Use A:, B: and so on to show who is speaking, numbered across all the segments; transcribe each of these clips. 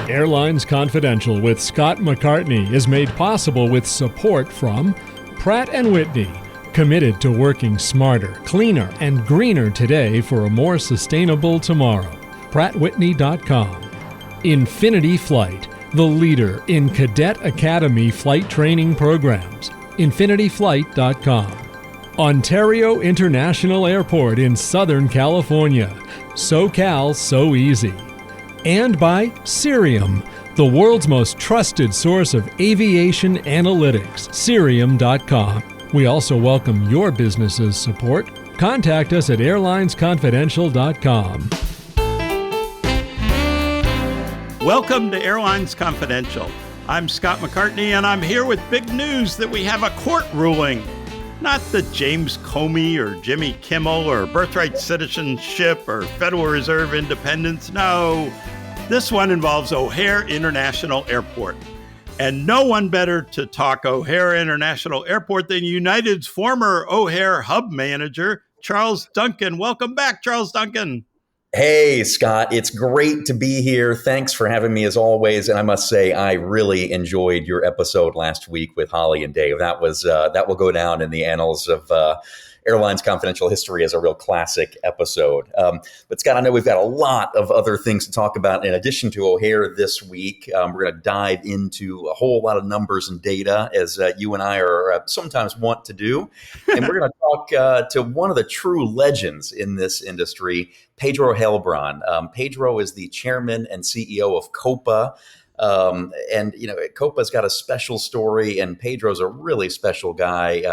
A: Airlines Confidential with Scott McCartney is made possible with support from Pratt & Whitney, committed to working smarter, cleaner, and greener today for a more sustainable tomorrow. PrattWhitney.com. Infinity Flight, the leader in Cadet Academy flight training programs. InfinityFlight.com. Ontario International Airport in Southern California. SoCal So Easy. And by Cirium, the world's most trusted source of aviation analytics, Cirium.com. We also welcome your business's support. Contact us at airlinesconfidential.com.
B: Welcome to Airlines Confidential. I'm Scott McCartney, and I'm here with big news that we have a court ruling. Not the James Comey or Jimmy Kimmel or birthright citizenship or Federal Reserve independence. No, this one involves O'Hare International Airport. And no one better to talk O'Hare International Airport than United's former O'Hare hub manager, Charles Duncan. Welcome back, Charles Duncan.
C: Hey, Scott, it's great to be here. Thanks for having me as always. And I must say, I really enjoyed your episode last week with Holly and Dave. That will go down in the annals of Airlines Confidential history as a real classic episode. But Scott, I know we've got a lot of other things to talk about in addition to O'Hare this week. We're going to dive into a whole lot of numbers and data, as you and I are sometimes want to do. And we're going to talk to one of the true legends in this industry, Pedro Heilbron. Pedro is the chairman and CEO of Copa. And, you know, Copa's got a special story, and Pedro's a really special guy.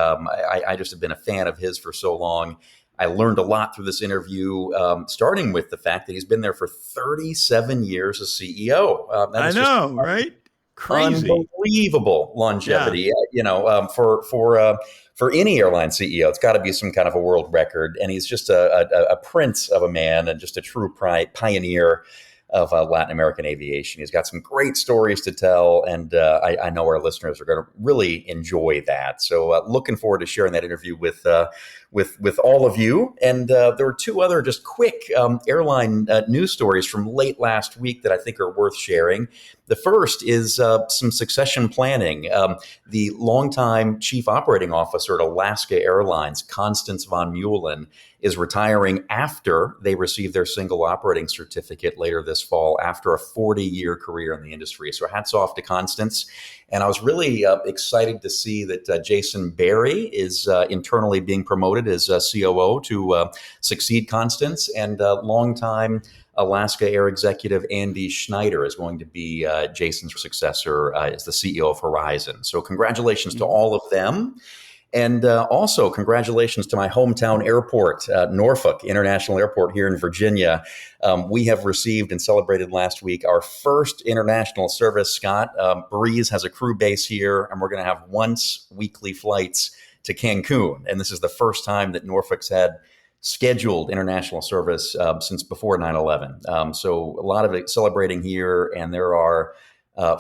C: I just have been a fan of his for so long. I learned a lot through this interview, starting with the fact that he's been there for 37 years as CEO.
B: I know, right? Crazy.
C: Unbelievable longevity, for any airline CEO. It's got to be some kind of a world record. And he's just a prince of a man and just a true pioneer of Latin American aviation. He's got some great stories to tell, and I know our listeners are going to really enjoy that. So looking forward to sharing that interview with all of you. And there were two other just quick airline news stories from late last week that I think are worth sharing. The first is some succession planning. The longtime chief operating officer at Alaska Airlines, Constance von Muehlen, is retiring after they receive their single operating certificate later this fall after a 40-year career in the industry. So hats off to Constance. And I was really excited to see that Jason Berry is internally being promoted as COO to succeed Constance, and longtime Alaska Air executive Andy Schneider is going to be Jason's successor as the CEO of Horizon. So congratulations to all of them. And also congratulations to my hometown airport, Norfolk International Airport here in Virginia. We have received and celebrated last week our first international service, Scott. Breeze has a crew base here, and we're going to have once weekly flights to Cancun. And this is the first time that Norfolk's had scheduled international service since before 9/11. So a lot of it celebrating here, and there are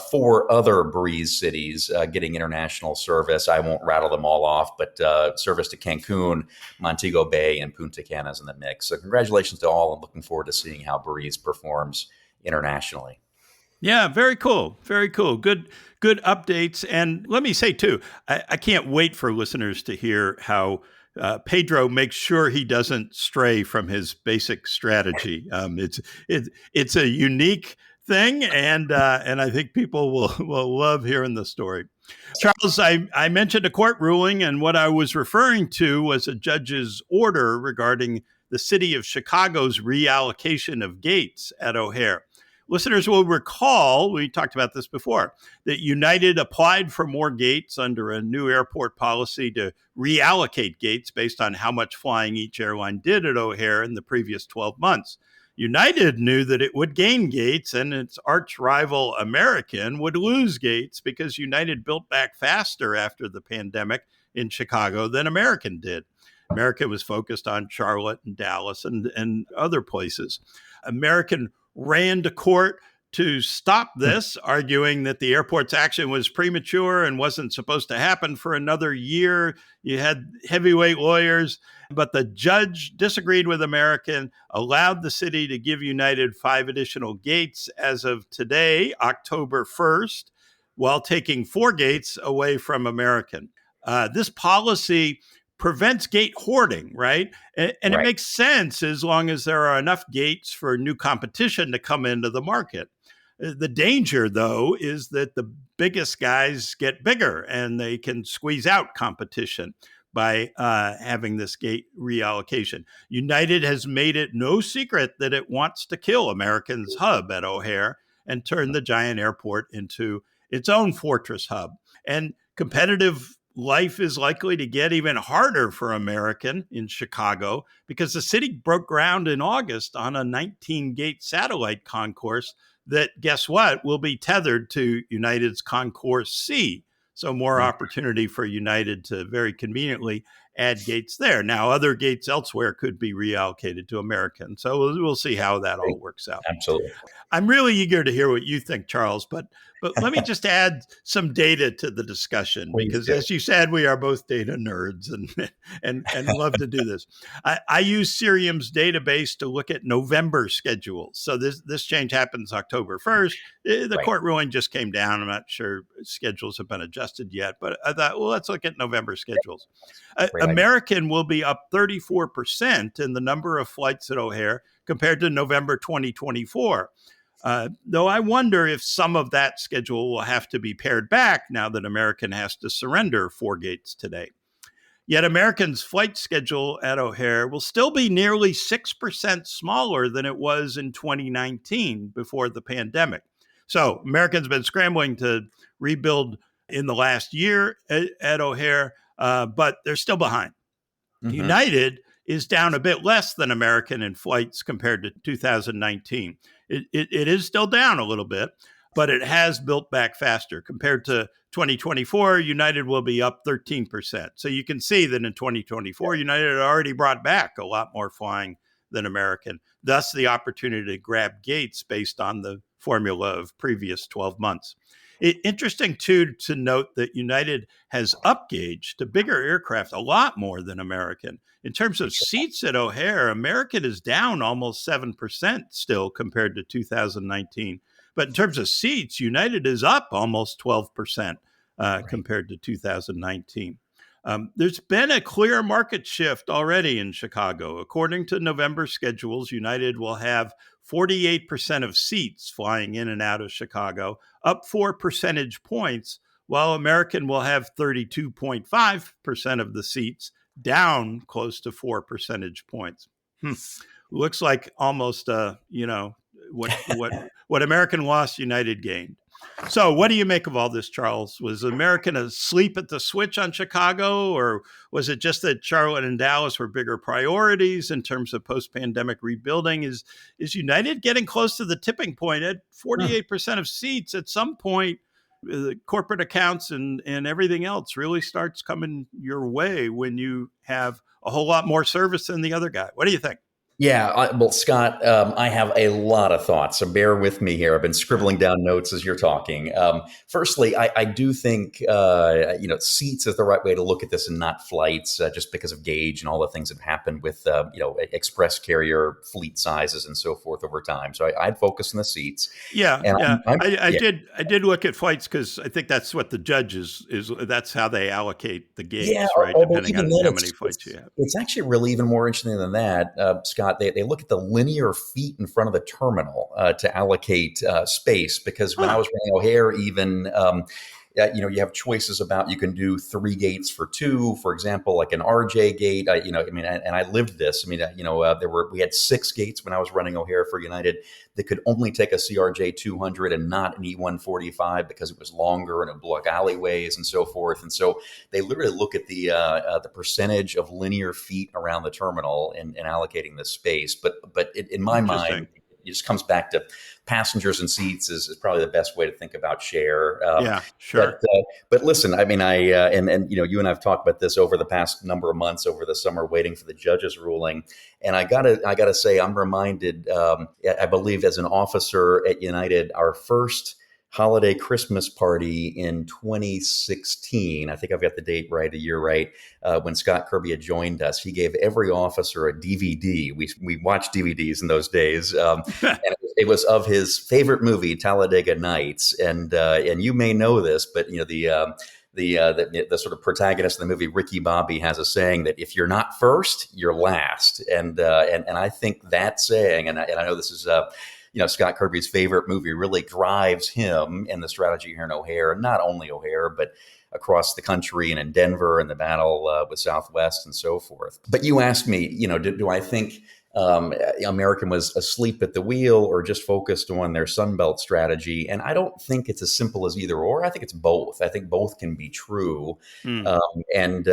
C: 4 other Breeze cities getting international service. I won't rattle them all off, but service to Cancun, Montego Bay, and Punta Cana is in the mix. So congratulations to all. I'm looking forward to seeing how Breeze performs internationally.
B: Yeah, very cool. Very cool. Good updates. And let me say, too, I can't wait for listeners to hear how Pedro makes sure he doesn't stray from his basic strategy. It's a unique thing, and I think people will love hearing the story. Charles, I mentioned a court ruling, and what I was referring to was a judge's order regarding the city of Chicago's reallocation of gates at O'Hare. Listeners will recall, we talked about this before, that United applied for more gates under a new airport policy to reallocate gates based on how much flying each airline did at O'Hare in the previous 12 months. United knew that it would gain gates and its arch rival American would lose gates because United built back faster after the pandemic in Chicago than American did. American was focused on Charlotte and Dallas and other places. American ran to court to stop this, arguing that the airport's action was premature and wasn't supposed to happen for another year. You had heavyweight lawyers, but the judge disagreed with American, allowed the city to give United 5 additional gates as of today, October 1st, while taking 4 gates away from American. This policy prevents gate hoarding, right? And it makes sense as long as there are enough gates for new competition to come into the market. The danger, though, is that the biggest guys get bigger and they can squeeze out competition by having this gate reallocation. United has made it no secret that it wants to kill American's hub at O'Hare and turn the giant airport into its own fortress hub. And competitive life is likely to get even harder for American in Chicago because the city broke ground in August on a 19-gate satellite concourse that, guess what, will be tethered to United's Concourse C. So more opportunity for United to very conveniently add gates there. Now, other gates elsewhere could be reallocated to American. So we'll see how that all works out.
C: Absolutely.
B: I'm really eager to hear what you think, Charles, but let me just add some data to the discussion because, as you said, we are both data nerds and love to do this. I use Cirium's database to look at November schedules. So this change happens October 1st. The court ruling just came down. I'm not sure schedules have been adjusted yet, but I thought, well, let's look at November schedules. American will be up 34% in the number of flights at O'Hare compared to November 2024. Though I wonder if some of that schedule will have to be pared back now that American has to surrender 4 gates today. Yet American's flight schedule at O'Hare will still be nearly 6% smaller than it was in 2019 before the pandemic. So American's been scrambling to rebuild in the last year at O'Hare, but they're still behind. Mm-hmm. United is down a bit less than American in flights compared to 2019. It is still down a little bit, but it has built back faster. Compared to 2024, United will be up 13%. So you can see that in 2024, United had already brought back a lot more flying than American, thus the opportunity to grab gates based on the formula of previous 12 months. Interesting, too, to note that United has upgauged to bigger aircraft a lot more than American. In terms of seats at O'Hare, American is down almost 7% still compared to 2019. But in terms of seats, United is up almost 12% compared to 2019. There's been a clear market shift already in Chicago. According to November schedules, United will have 48% of seats flying in and out of Chicago, up 4 percentage points, while American will have 32.5% of the seats, down close to 4 percentage points. Looks like almost, what American lost, United gained. So what do you make of all this, Charles? Was American asleep at the switch on Chicago, or was it just that Charlotte and Dallas were bigger priorities in terms of post-pandemic rebuilding? Is United getting close to the tipping point at 48% of seats? At some point, the corporate accounts and everything else really starts coming your way when you have a whole lot more service than the other guy. What do you think?
C: Yeah, well, Scott, I have a lot of thoughts, so bear with me here. I've been scribbling down notes as you're talking. Firstly, I do think seats is the right way to look at this, and not flights, just because of gauge and all the things that have happened with express carrier fleet sizes and so forth over time. So I'd focus on the seats.
B: Yeah, I did look at flights because I think that's what the judge is. That's how they allocate the gates, right? Depending on how many flights you have.
C: It's actually really even more interesting than that, Scott. They look at the linear feet in front of the terminal to allocate space, because when I was running O'Hare, even you have choices about, you can do 3 gates for 2, for example, like an RJ gate. And I lived this. We had 6 gates when I was running O'Hare for United that could only take a CRJ 200 and not an E145 because it was longer and it blocked alleyways and so forth. And so they literally look at the percentage of linear feet around the terminal and allocating the space. But in my mind, it just comes back to passengers and seats is probably the best way to think about share.
B: Yeah, sure.
C: But listen, I mean, and you and I've talked about this over the past number of months over the summer, waiting for the judge's ruling. And I gotta say, I'm reminded. I believe as an officer at United, our first holiday Christmas party in 2016. I think I've got the date right, a year right, when Scott Kirby had joined us. He gave every officer a DVD. We watched DVDs in those days, and it was of his favorite movie, Talladega Nights. And you may know this, but the sort of protagonist of the movie, Ricky Bobby, has a saying that if you're not first, you're last. And I think that saying, and I know this is Scott Kirby's favorite movie, really drives him and the strategy here in O'Hare, and not only O'Hare, but across the country and in Denver and the battle with Southwest and so forth. But you asked me, do I think American was asleep at the wheel or just focused on their Sunbelt strategy? And I don't think it's as simple as either or. I think it's both. I think both can be true. And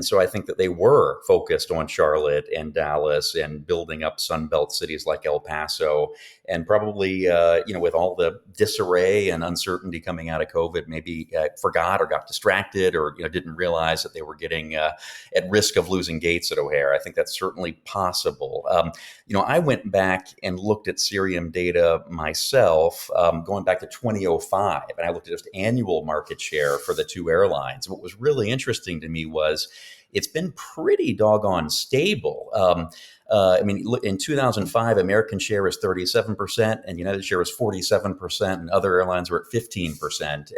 C: so I think that they were focused on Charlotte and Dallas and building up Sunbelt cities like El Paso. And probably, with all the disarray and uncertainty coming out of COVID, maybe forgot or got distracted or, didn't realize that they were getting at risk of losing gates at O'Hare. I think that's certainly possible. I went back and looked at Cirium data myself, going back to 2005, and I looked at just annual market share for the two airlines. What was really interesting to me was it's been pretty doggone stable. In 2005, American share was 37%, and United share was 47%, and other airlines were at 15%.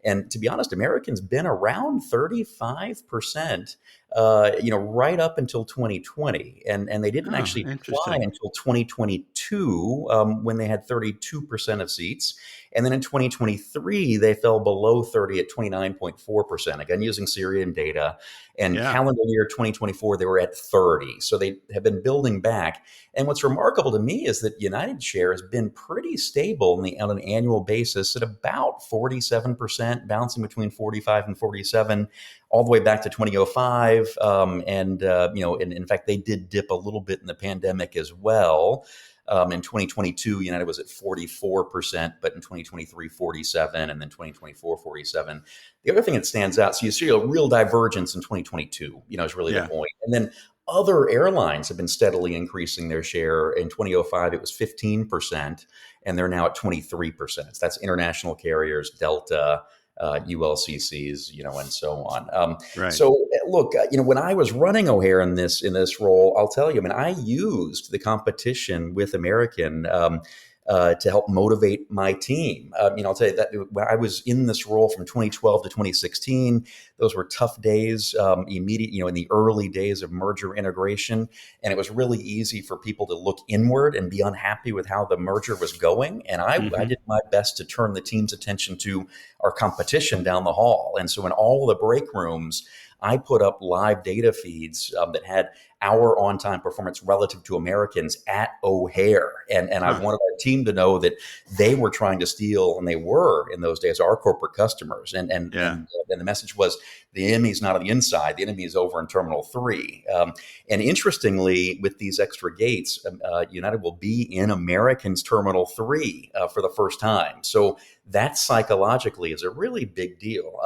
C: And to be honest, American's been around 35%, right up until 2020, and they didn't actually fly until 2022 when they had 32% of seats, and then in 2023 they fell below 30 at 29.4%. Again, using Cirium data. And calendar year 2024, they were at 30. So they have been building back. And what's remarkable to me is that United share has been pretty stable on an annual basis at about 47%, bouncing between 45 and 47, all the way back to 2005. And in fact, they did dip a little bit in the pandemic as well. In 2022, United was at 44%, but in 2023, 47, and then 2024, 47. The other thing that stands out, so you see a real divergence in 2022, is really the point. And then other airlines have been steadily increasing their share. In 2005, it was 15%, and they're now at 23%. So that's international carriers, Delta, ULCCs, and so on.
B: Right.
C: So look, when I was running O'Hare in this role, I'll tell you, I used the competition with American to help motivate my team. I'll tell you that when I was in this role from 2012 to 2016, those were tough days, in the early days of merger integration. And it was really easy for people to look inward and be unhappy with how the merger was going. And I did my best to turn the team's attention to our competition down the hall. And so in all the break rooms, I put up live data feeds that had our on-time performance relative to Americans at O'Hare. And I wanted our team to know that they were trying to steal, and they were in those days, our corporate customers. And the message was, the enemy's not on the inside. The enemy is over in Terminal 3. And interestingly, with these extra gates, United will be in American's Terminal 3 for the first time. So that psychologically is a really big deal.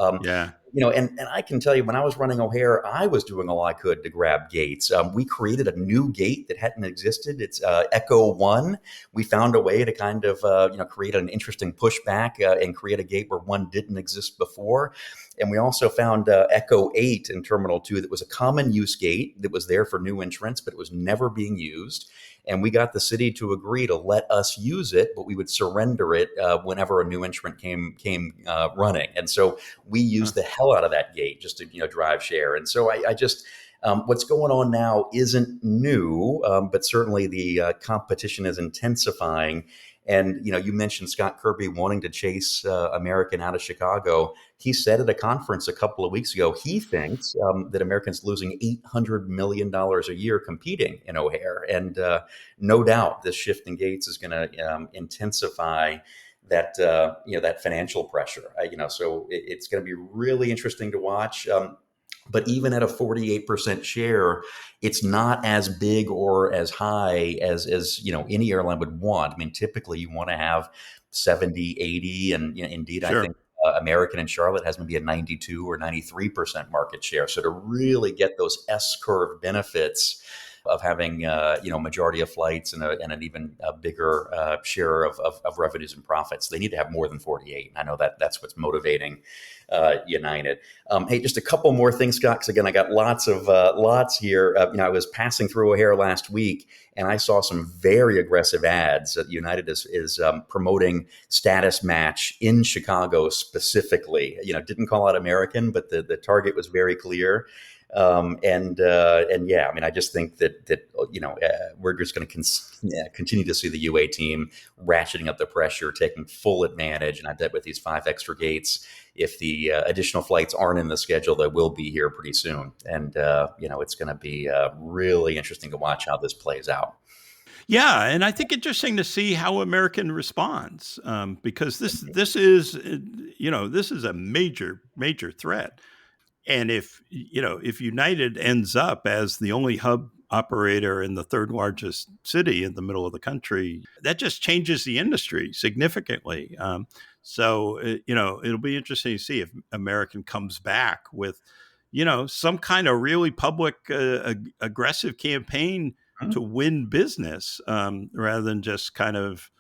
C: And I can tell you, when I was running O'Hare, I was doing all I could to grab gates. We created a new gate that hadn't existed. It's Echo 1. We found a way to kind of create an interesting pushback and create a gate where one didn't exist before. And we also found Echo 8 in Terminal 2 that was a common use gate that was there for new entrants, but it was never being used. And we got the city to agree to let us use it, but we would surrender it whenever a new entrant came running. And so we used the hell out of that gate just to drive share. And so I just what's going on now isn't new, but certainly the competition is intensifying. And you mentioned Scott Kirby wanting to chase American out of Chicago. He said at a conference a couple of weeks ago, he thinks that American's losing $800 million a year competing in O'Hare. And no doubt this shift in gates is going to intensify that that financial pressure. So it's going to be really interesting to watch. But even at a 48% share, it's not as big or as high as any airline would want. I mean, typically you want to have 70, 80, and indeed, I
B: Sure.
C: think American and Charlotte has maybe a 92 or 93% market share. So to really get those S curve benefits of having majority of flights and an even bigger share of revenues and profits, they need to have more than 48. And I know that's what's motivating United. Hey, just a couple more things, Scott, because again, I got lots here. I was passing through O'Hare last week, and I saw some very aggressive ads that United is promoting status match in Chicago specifically. Didn't call out American, but the target was very clear. And yeah, I mean, I just think that we're just going to continue to see the UA team ratcheting up the pressure, taking full advantage. And I bet with these 5 extra gates, if the additional flights aren't in the schedule, they will be here pretty soon. And it's going to be really interesting to watch how this plays out.
B: Yeah, and I think interesting to see how American responds, because this is this is a major threat. And if United ends up as the only hub operator in the third largest city in the middle of the country, that just changes the industry significantly. It'll be interesting to see if American comes back with, some kind of really public, aggressive campaign to win business, rather than just kind of,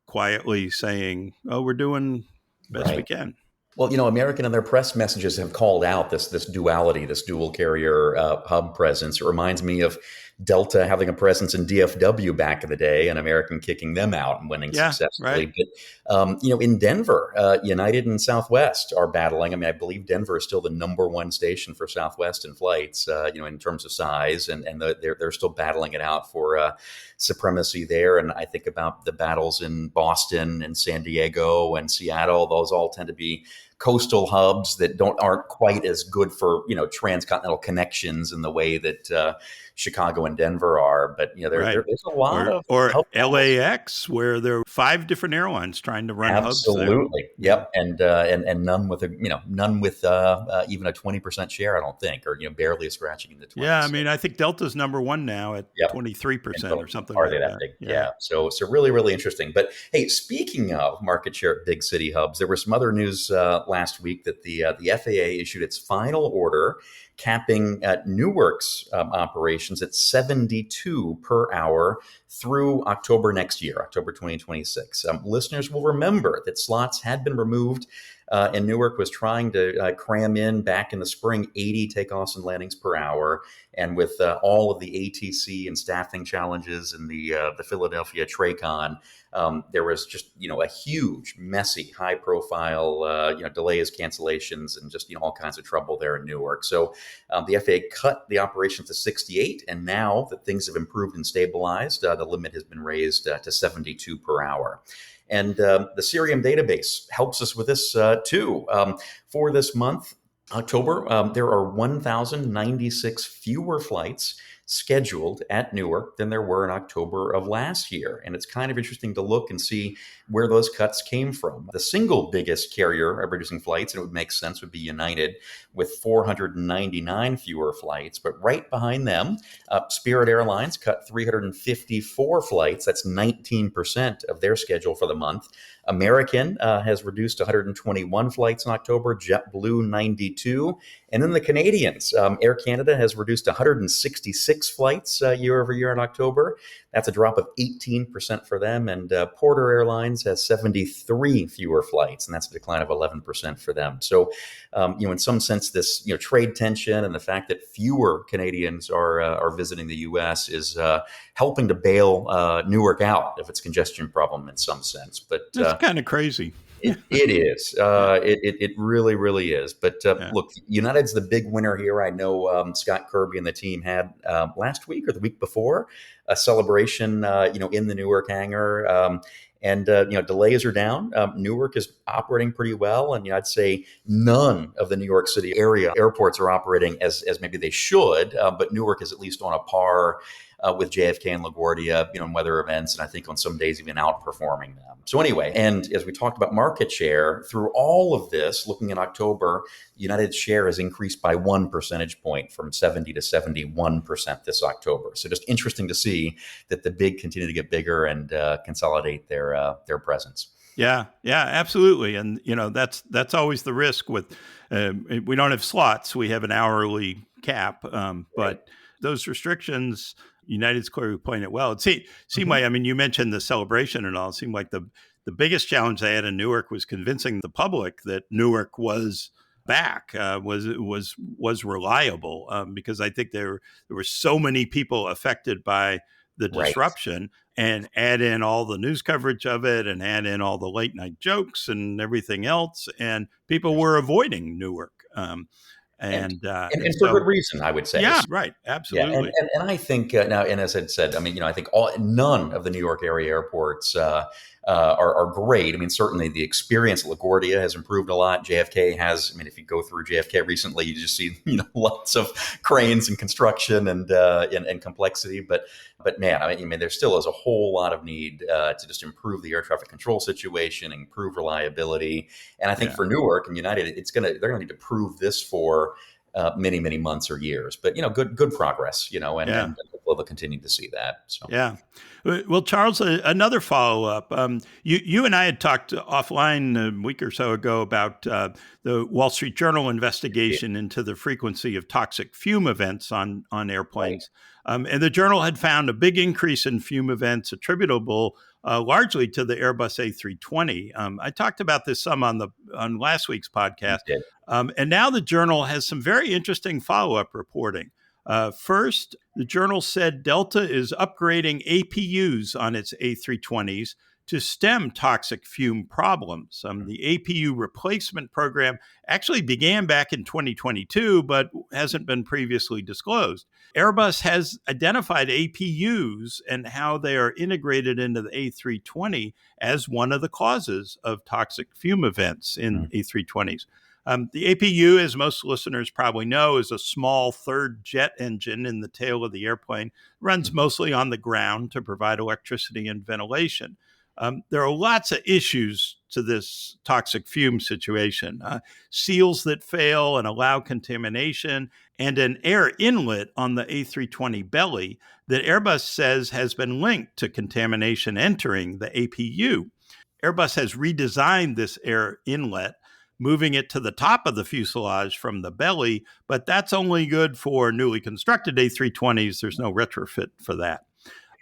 B: quietly saying, "Oh, we're doing best we can."
C: Well, American and their press messages have called out this duality, this dual carrier hub presence. It reminds me of Delta having a presence in DFW back in the day, and American kicking them out and winning successfully.
B: Right.
C: But in Denver, United and Southwest are battling. I mean, I believe Denver is still the number 1 station for Southwest in flights, in terms of size, and they're still battling it out for supremacy there. And I think about the battles in Boston and San Diego and Seattle; those all tend to be coastal hubs that aren't quite as good for transcontinental connections in the way that Chicago and Denver are. But there's a lot
B: or
C: hub
B: LAX, where there are 5 different airlines trying to run hubs there.
C: Absolutely, yep, and none with even a 20% share, I don't think, or barely scratching in the 20s.
B: Yeah, I mean, I think Delta's number 1 now at 23% or something
C: Are
B: like
C: they that big? Yeah. So really, really interesting. But hey, speaking of market share at big city hubs, there was some other news last week that the FAA issued its final order capping Newark's operations at 72 per hour through October next year, October 2026. Listeners will remember that slots had been removed, and Newark was trying to cram in back in the spring 80 takeoffs and landings per hour. And with all of the ATC and staffing challenges and the Philadelphia TRACON, there was just a huge, messy, high-profile delays, cancellations, and just all kinds of trouble there in Newark. So the FAA cut the operation to 68, and now that things have improved and stabilized, the limit has been raised to 72 per hour. And the Cirium database helps us with this too. For this month, October, there are 1,096 fewer flights scheduled at Newark than there were in October of last year. And it's kind of interesting to look and see where those cuts came from. The single biggest carrier of reducing flights, and it would make sense, would be United with 499 fewer flights. But right behind them, Spirit Airlines cut 354 flights. That's 19% of their schedule for the month. American has reduced 121 flights in October, JetBlue 92. And then the Canadians, Air Canada has reduced 166 flights year over year in October. That's a drop of 18% for them. And Porter Airlines has 73 fewer flights, and that's a decline of 11% for them. So, in some sense, this trade tension and the fact that fewer Canadians are visiting the U.S. is helping to bail Newark out of its congestion problem in some sense. But
B: that's kind of crazy.
C: It is. It really, really is. But look, United's the big winner here. I know Scott Kirby and the team had last week or the week before a celebration, in the Newark hangar. And delays are down. Newark is operating pretty well, and I'd say none of the New York City area airports are operating as maybe they should. But Newark is at least on a par with JFK and LaGuardia, in weather events, and I think on some days even outperforming them. So anyway, and as we talked about market share, through all of this, looking at October, United's share has increased by 1 percentage point from 70 to 71% this October. So just interesting to see that the big continue to get bigger and consolidate their presence.
B: Yeah, absolutely. And that's always the risk with we don't have slots; we have an hourly cap. But those restrictions, United's clearly playing it well. It seemed like, I mean, you mentioned the celebration and all. It seemed like the biggest challenge they had in Newark was convincing the public that Newark was back, was reliable, because I think there were so many people affected by the disruption. And add in all the news coverage of it and add in all the late night jokes and everything else. And people were avoiding Newark. And
C: for good reason, I would say.
B: Yeah, right. Absolutely.
C: Yeah, and I think now, and as I said, I mean, I think none of the New York area airports are great. I mean, certainly the experience at LaGuardia has improved a lot. JFK has. I mean, if you go through JFK recently, you just see lots of cranes and construction and complexity. But man, I mean, there still is a whole lot of need to just improve the air traffic control situation, improve reliability, and I think for Newark and United, they're gonna need to prove this for many months or years. But good progress. And we'll continue to see that. So
B: yeah. Well, Charles, another follow up. You and I had talked offline a week or so ago about the Wall Street Journal investigation into the frequency of toxic fume events on airplanes. Right. And the Journal had found a big increase in fume events attributable largely to the Airbus A320. I talked about this some on last week's podcast. And now the Journal has some very interesting follow up reporting. First, the Journal said Delta is upgrading APUs on its A320s to stem toxic fume problems. The APU replacement program actually began back in 2022, but hasn't been previously disclosed. Airbus has identified APUs and how they are integrated into the A320 as one of the causes of toxic fume events in A320s. The APU, as most listeners probably know, is a small third jet engine in the tail of the airplane. It runs mostly on the ground to provide electricity and ventilation. There are lots of issues to this toxic fume situation. Seals that fail and allow contamination, and an air inlet on the A320 belly that Airbus says has been linked to contamination entering the APU. Airbus has redesigned this air inlet, moving it to the top of the fuselage from the belly, but that's only good for newly constructed A320s. There's no retrofit for that.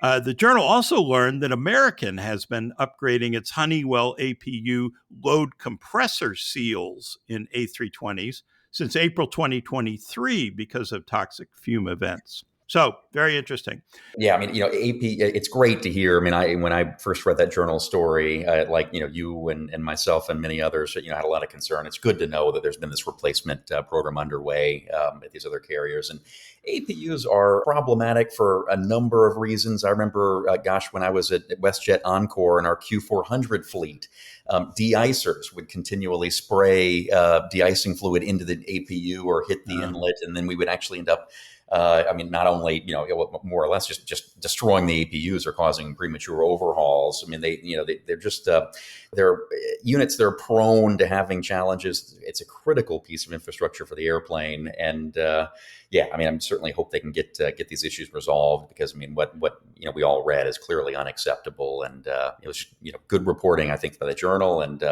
B: The Journal also learned that American has been upgrading its Honeywell APU load compressor seals in A320s since April 2023 because of toxic fume events. So very interesting.
C: Yeah, I mean, AP, it's great to hear. I mean, when I first read that Journal story, you and myself and many others, had a lot of concern. It's good to know that there's been this replacement program underway at these other carriers. And APUs are problematic for a number of reasons. I remember, when I was at WestJet Encore in our Q400 fleet, de-icers would continually spray de-icing fluid into the APU or hit the inlet, and then we would actually end up not only, more or less just destroying the APUs or causing premature overhauls. I mean, they're just, they're units that are prone to having challenges. It's a critical piece of infrastructure for the airplane. And I certainly hope they can get these issues resolved, because, what we all read is clearly unacceptable. And it was, good reporting, I think, by the Journal. And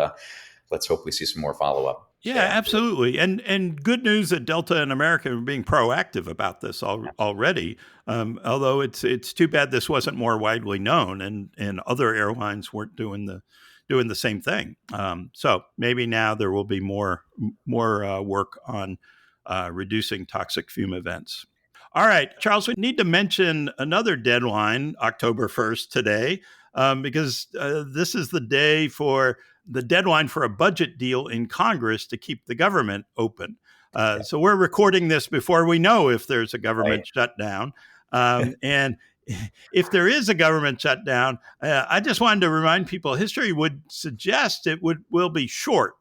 C: let's hope we see some more follow-up.
B: Yeah, absolutely. And good news that Delta and American are being proactive about this already. Although it's too bad this wasn't more widely known, and other airlines weren't doing the same thing. So maybe now there will be more work on reducing toxic fume events. All right, Charles, we need to mention another deadline, October 1st today, because this is the day for the deadline for a budget deal in Congress to keep the government open. So we're recording this before we know if there's a government shutdown. And if there is a government shutdown, I just wanted to remind people, history would suggest it will be short,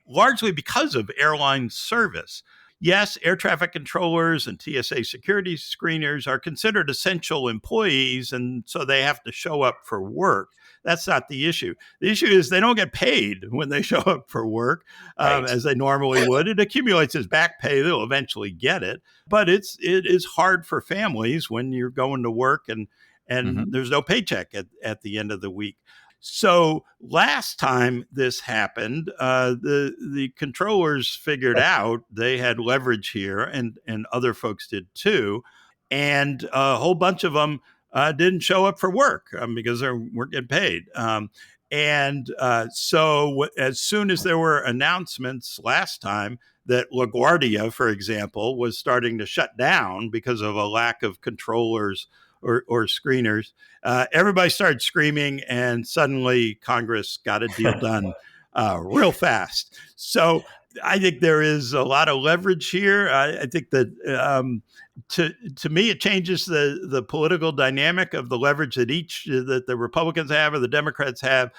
B: largely because of airline service. yes, air traffic controllers and TSA security screeners are considered essential employees, and so they have to show up for work. That's not the issue. The issue is they don't get paid when they show up for work
C: Right.
B: as they normally would. It accumulates as back pay. They'll eventually get it, but it is hard for families when you're going to work and
C: Mhm.
B: there's no paycheck at the end of the week. So last time this happened, the controllers figured out they had leverage here, and other folks did too, and a whole bunch of them didn't show up for work because they weren't getting paid. As soon as there were announcements last time that LaGuardia, for example, was starting to shut down because of a lack of controllers or screeners, everybody started screaming, and suddenly Congress got a deal done real fast. So I think there is a lot of leverage here. I think that to me, it changes the political dynamic of the leverage that the Republicans have or the Democrats have,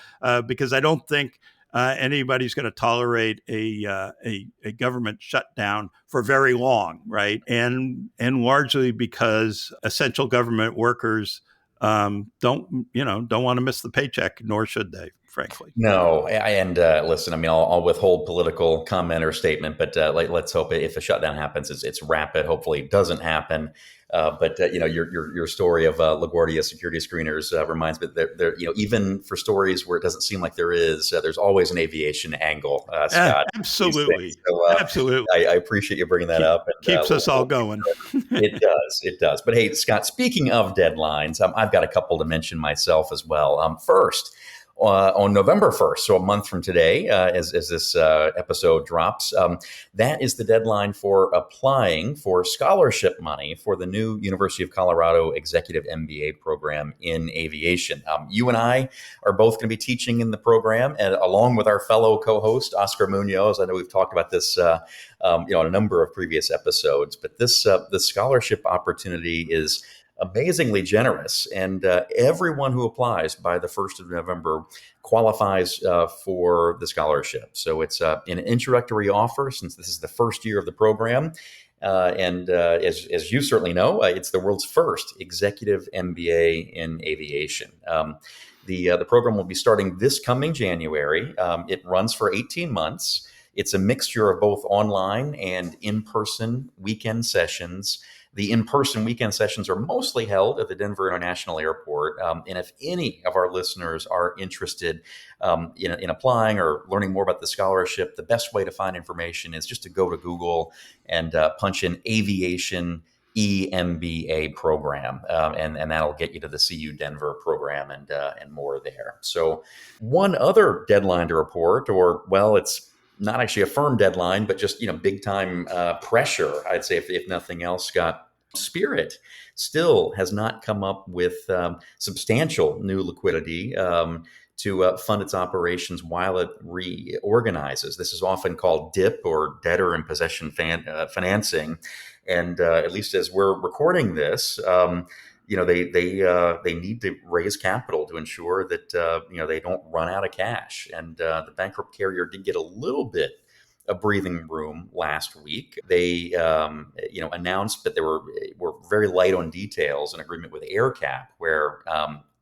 B: because I don't think anybody's going to tolerate a government shutdown for very long, right? And largely because essential government workers don't want to miss the paycheck, nor should they, frankly.
C: No, and listen, I mean, I'll withhold political comment or statement, but let's hope if a shutdown happens, it's rapid. Hopefully, it doesn't happen. But your story of LaGuardia security screeners reminds me that there, even for stories where it doesn't seem like there is, there's always an aviation angle, Scott.
B: Absolutely,
C: So
B: absolutely.
C: I appreciate you bringing that up. And,
B: keeps us all going.
C: It does. It does. But hey, Scott, speaking of deadlines, I've got a couple to mention myself as well. First, on November 1st, so a month from today, as this episode drops, that is the deadline for applying for scholarship money for the new University of Colorado Executive MBA program in aviation. You and I are both going to be teaching in the program, and along with our fellow co-host, Oscar Munoz. I know we've talked about this on a number of previous episodes, but this scholarship opportunity is amazingly generous, and everyone who applies by the 1st of November qualifies for the scholarship. So it's an introductory offer since this is the first year of the program. And as you certainly know, it's the world's first executive MBA in aviation. The program will be starting this coming January. It runs for 18 months. It's a mixture of both online and in-person weekend sessions. The in-person weekend sessions are mostly held at the Denver International Airport. And if any of our listeners are interested in applying or learning more about the scholarship, the best way to find information is just to go to Google and punch in Aviation EMBA Program, and that'll get you to the CU Denver program and more there. So one other deadline to report, or well, it's not actually a firm deadline, but just big time pressure. I'd say if nothing else, Scott, Spirit still has not come up with substantial new liquidity to fund its operations while it reorganizes. This is often called DIP, or debtor in possession financing, and at least as we're recording this. They need to raise capital to ensure that they don't run out of cash. And the bankrupt carrier did get a little bit of breathing room last week. They announced that they were very light on details in agreement with AerCap, where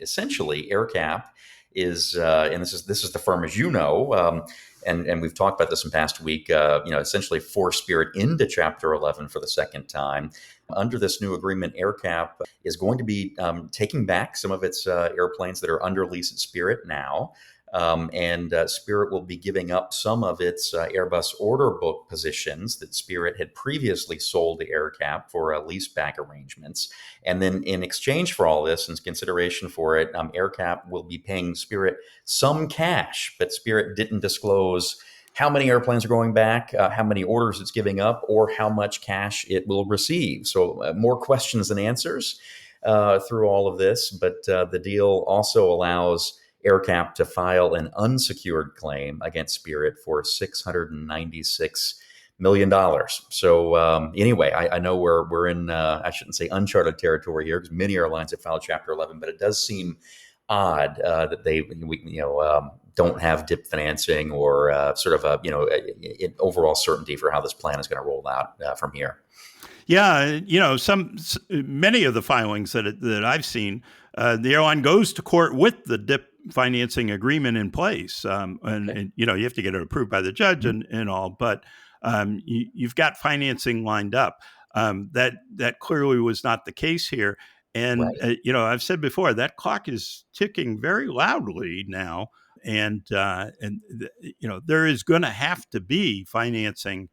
C: essentially AerCap is and this is the firm, as you know. And we've talked about this in past week, essentially forced Spirit into Chapter 11 for the second time. Under this new agreement, AerCap is going to be taking back some of its airplanes that are under lease at Spirit now. And Spirit will be giving up some of its Airbus order book positions that Spirit had previously sold to AerCap for leaseback arrangements. And then in exchange for all this, and consideration for it, AerCap will be paying Spirit some cash, but Spirit didn't disclose how many airplanes are going back, how many orders it's giving up, or how much cash it will receive. So more questions than answers through all of this. But the deal also allows AerCap to file an unsecured claim against Spirit for $696 million. So anyway, I know we're in, I shouldn't say uncharted territory here, because many airlines have filed Chapter 11, but it does seem odd that they don't have DIP financing or overall certainty for how this plan is going to roll out from here.
B: Yeah, many of the filings that I've seen, the airline goes to court with the DIP financing agreement in place, and you have to get it approved by the judge and all, but you've got financing lined up. That clearly was not the case here, and
C: Right.
B: I've said before that clock is ticking very loudly now, and there is going to have to be financing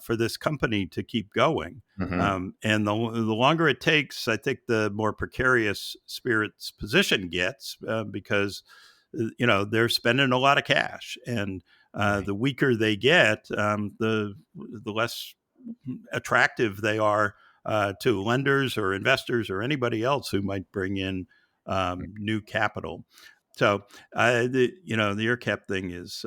B: for this company to keep going.
C: Mm-hmm.
B: And the longer it takes, I think the more precarious Spirit's position gets because, they're spending a lot of cash. And the weaker they get, the less attractive they are to lenders or investors or anybody else who might bring in new capital. So, the AerCap thing is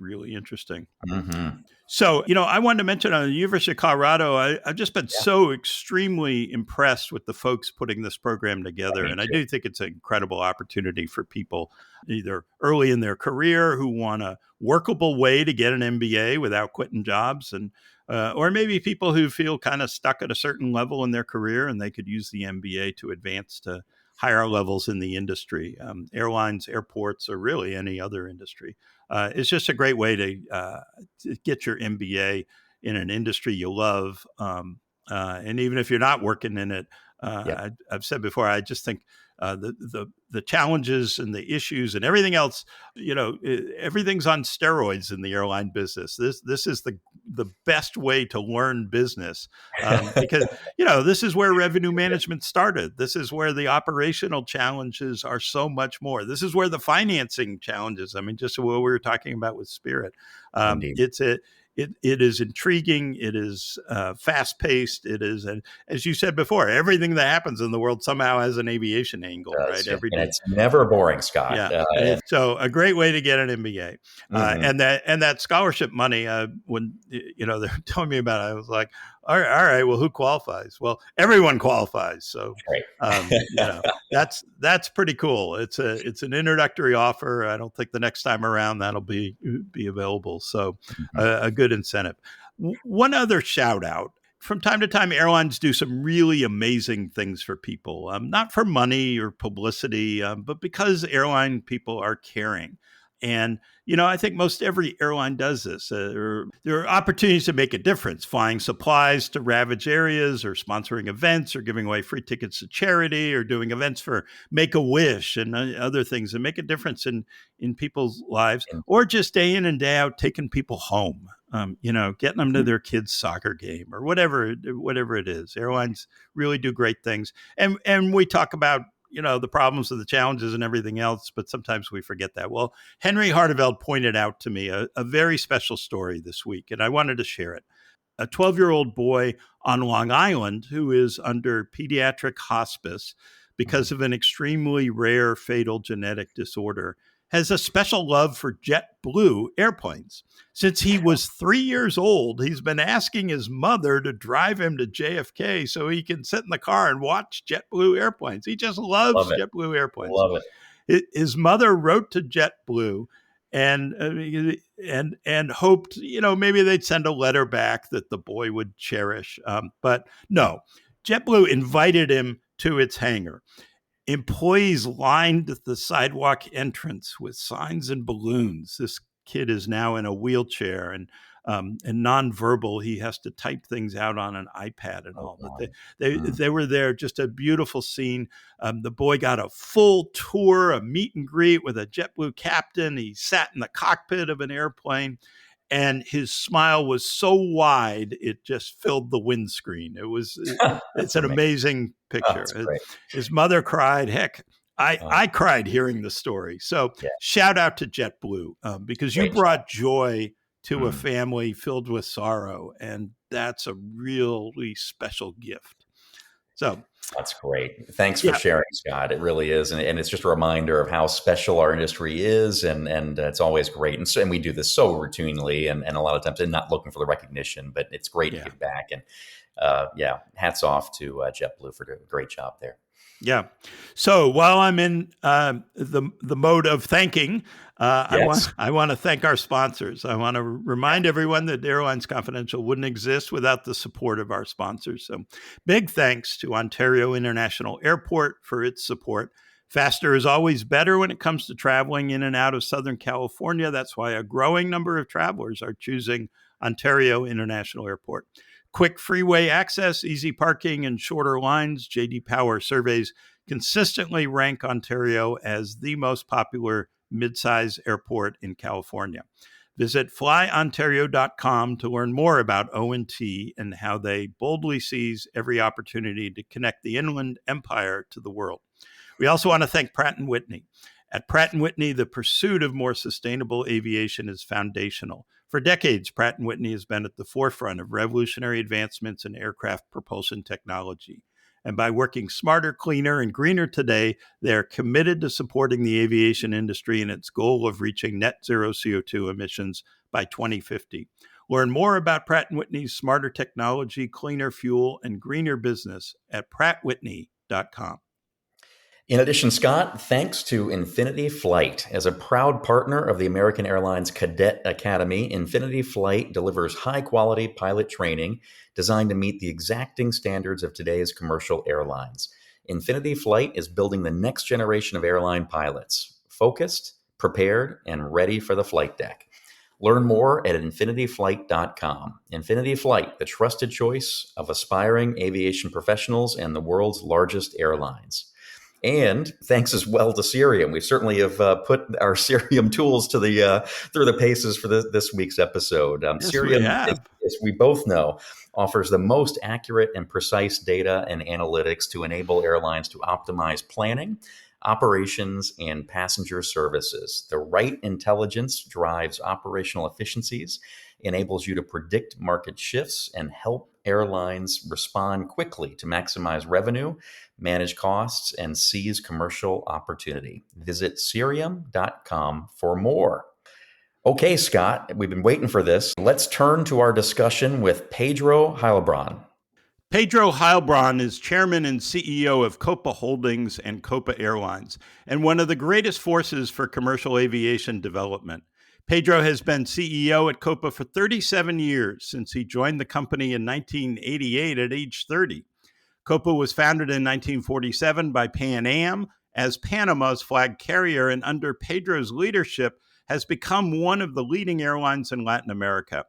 B: really interesting.
C: Mm-hmm.
B: So, I wanted to mention on the University of Colorado, I've just been so extremely impressed with the folks putting this program together. And I do think it's an incredible opportunity for people either early in their career who want a workable way to get an MBA without quitting jobs, and or maybe people who feel kind of stuck at a certain level in their career and they could use the MBA to advance to higher levels in the industry, airlines, airports, or really any other industry. It's just a great way to get your MBA in an industry you love. And even if you're not working in it, I've said before, I just think the challenges and the issues and everything else, everything's on steroids in the airline business. This is the best way to learn business because, this is where revenue management started. This is where the operational challenges are so much more. This is where the financing challenges, just what we were talking about with Spirit. It is intriguing. It is fast paced. It is, and as you said before, everything that happens in the world somehow has an aviation angle, right? Every day.
C: And it's never boring, Scott.
B: Yeah. So a great way to get an MBA, and that scholarship money. When they're telling me about it, I was like, all right. Well, who qualifies? Well, everyone qualifies. So that's pretty cool. It's an introductory offer. I don't think the next time around that'll be available. So a good incentive. One other shout out. From time to time, airlines do some really amazing things for people, not for money or publicity, but because airline people are caring. And, I think most every airline does this. There are opportunities to make a difference, flying supplies to ravaged areas or sponsoring events or giving away free tickets to charity or doing events for Make-A-Wish and other things that make a difference in people's lives, or just day in and day out taking people home. Getting them to their kids' soccer game or whatever it is. Airlines really do great things. And we talk about, the problems and the challenges and everything else, but sometimes we forget that. Well, Henry Harteveld pointed out to me a very special story this week, and I wanted to share it. A 12-year-old boy on Long Island who is under pediatric hospice because of an extremely rare fatal genetic disorder has a special love for JetBlue airplanes. Since he was 3 years old, he's been asking his mother to drive him to JFK so he can sit in the car and watch JetBlue airplanes. He just loves JetBlue airplanes.
C: Love it.
B: His mother wrote to JetBlue and hoped, maybe they'd send a letter back that the boy would cherish. But no, JetBlue invited him to its hangar. Employees lined the sidewalk entrance with signs and balloons. This kid is now in a wheelchair and nonverbal. He has to type things out on an iPad and all. But they were there. Just a beautiful scene. The boy got a full tour, a meet and greet with a JetBlue captain. He sat in the cockpit of an airplane. And his smile was so wide, it just filled the windscreen. It's an amazing picture. His mother cried. Heck, I cried hearing the story. So shout out to JetBlue because you brought joy to a family filled with sorrow. And that's a really special gift. So
C: that's great. Thanks for sharing, Scott. It really is. And it's just a reminder of how special our industry is. And it's always great. And we do this so routinely and a lot of times not looking for the recognition, but it's great to give back. And hats off to JetBlue for doing a great job there.
B: Yeah. So while I'm in the mode of thanking,
C: Yes.
B: I want to thank our sponsors. I want to remind everyone that Airlines Confidential wouldn't exist without the support of our sponsors. So big thanks to Ontario International Airport for its support. Faster is always better when it comes to traveling in and out of Southern California. That's why a growing number of travelers are choosing Ontario International Airport. Quick freeway access, easy parking, and shorter lines. J.D. Power surveys consistently rank Ontario as the most popular midsize airport in California. Visit flyontario.com to learn more about O&T and how they boldly seize every opportunity to connect the inland empire to the world. We also want to thank Pratt & Whitney. At Pratt & Whitney, the pursuit of more sustainable aviation is foundational. For decades, Pratt & Whitney has been at the forefront of revolutionary advancements in aircraft propulsion technology. And by working smarter, cleaner, and greener today, they are committed to supporting the aviation industry in its goal of reaching net zero CO2 emissions by 2050. Learn more about Pratt & Whitney's smarter technology, cleaner fuel, and greener business at prattwhitney.com.
C: In addition, Scott, thanks to Infinity Flight. As a proud partner of the American Airlines Cadet Academy, Infinity Flight delivers high-quality pilot training designed to meet the exacting standards of today's commercial airlines. Infinity Flight is building the next generation of airline pilots, focused, prepared, and ready for the flight deck. Learn more at infinityflight.com. Infinity Flight, the trusted choice of aspiring aviation professionals and the world's largest airlines. And thanks as well to Cerium. We certainly have put our Cerium tools to the through the paces for this week's episode.
B: Yes, we
C: Cerium,
B: have.
C: as we both know, offers the most accurate and precise data and analytics to enable airlines to optimize planning, operations, and passenger services. The right intelligence drives operational efficiencies, enables you to predict market shifts, and help airlines respond quickly to maximize revenue, manage costs, and seize commercial opportunity. Visit Cerium.com for more. Okay, Scott, we've been waiting for this. Let's turn to our discussion with Pedro Heilbron.
B: Pedro Heilbron is chairman and CEO of Copa Holdings and Copa Airlines, and one of the greatest forces for commercial aviation development. Pedro has been CEO at Copa for 37 years since he joined the company in 1988 at age 30. Copa was founded in 1947 by Pan Am as Panama's flag carrier, and under Pedro's leadership has become one of the leading airlines in Latin America.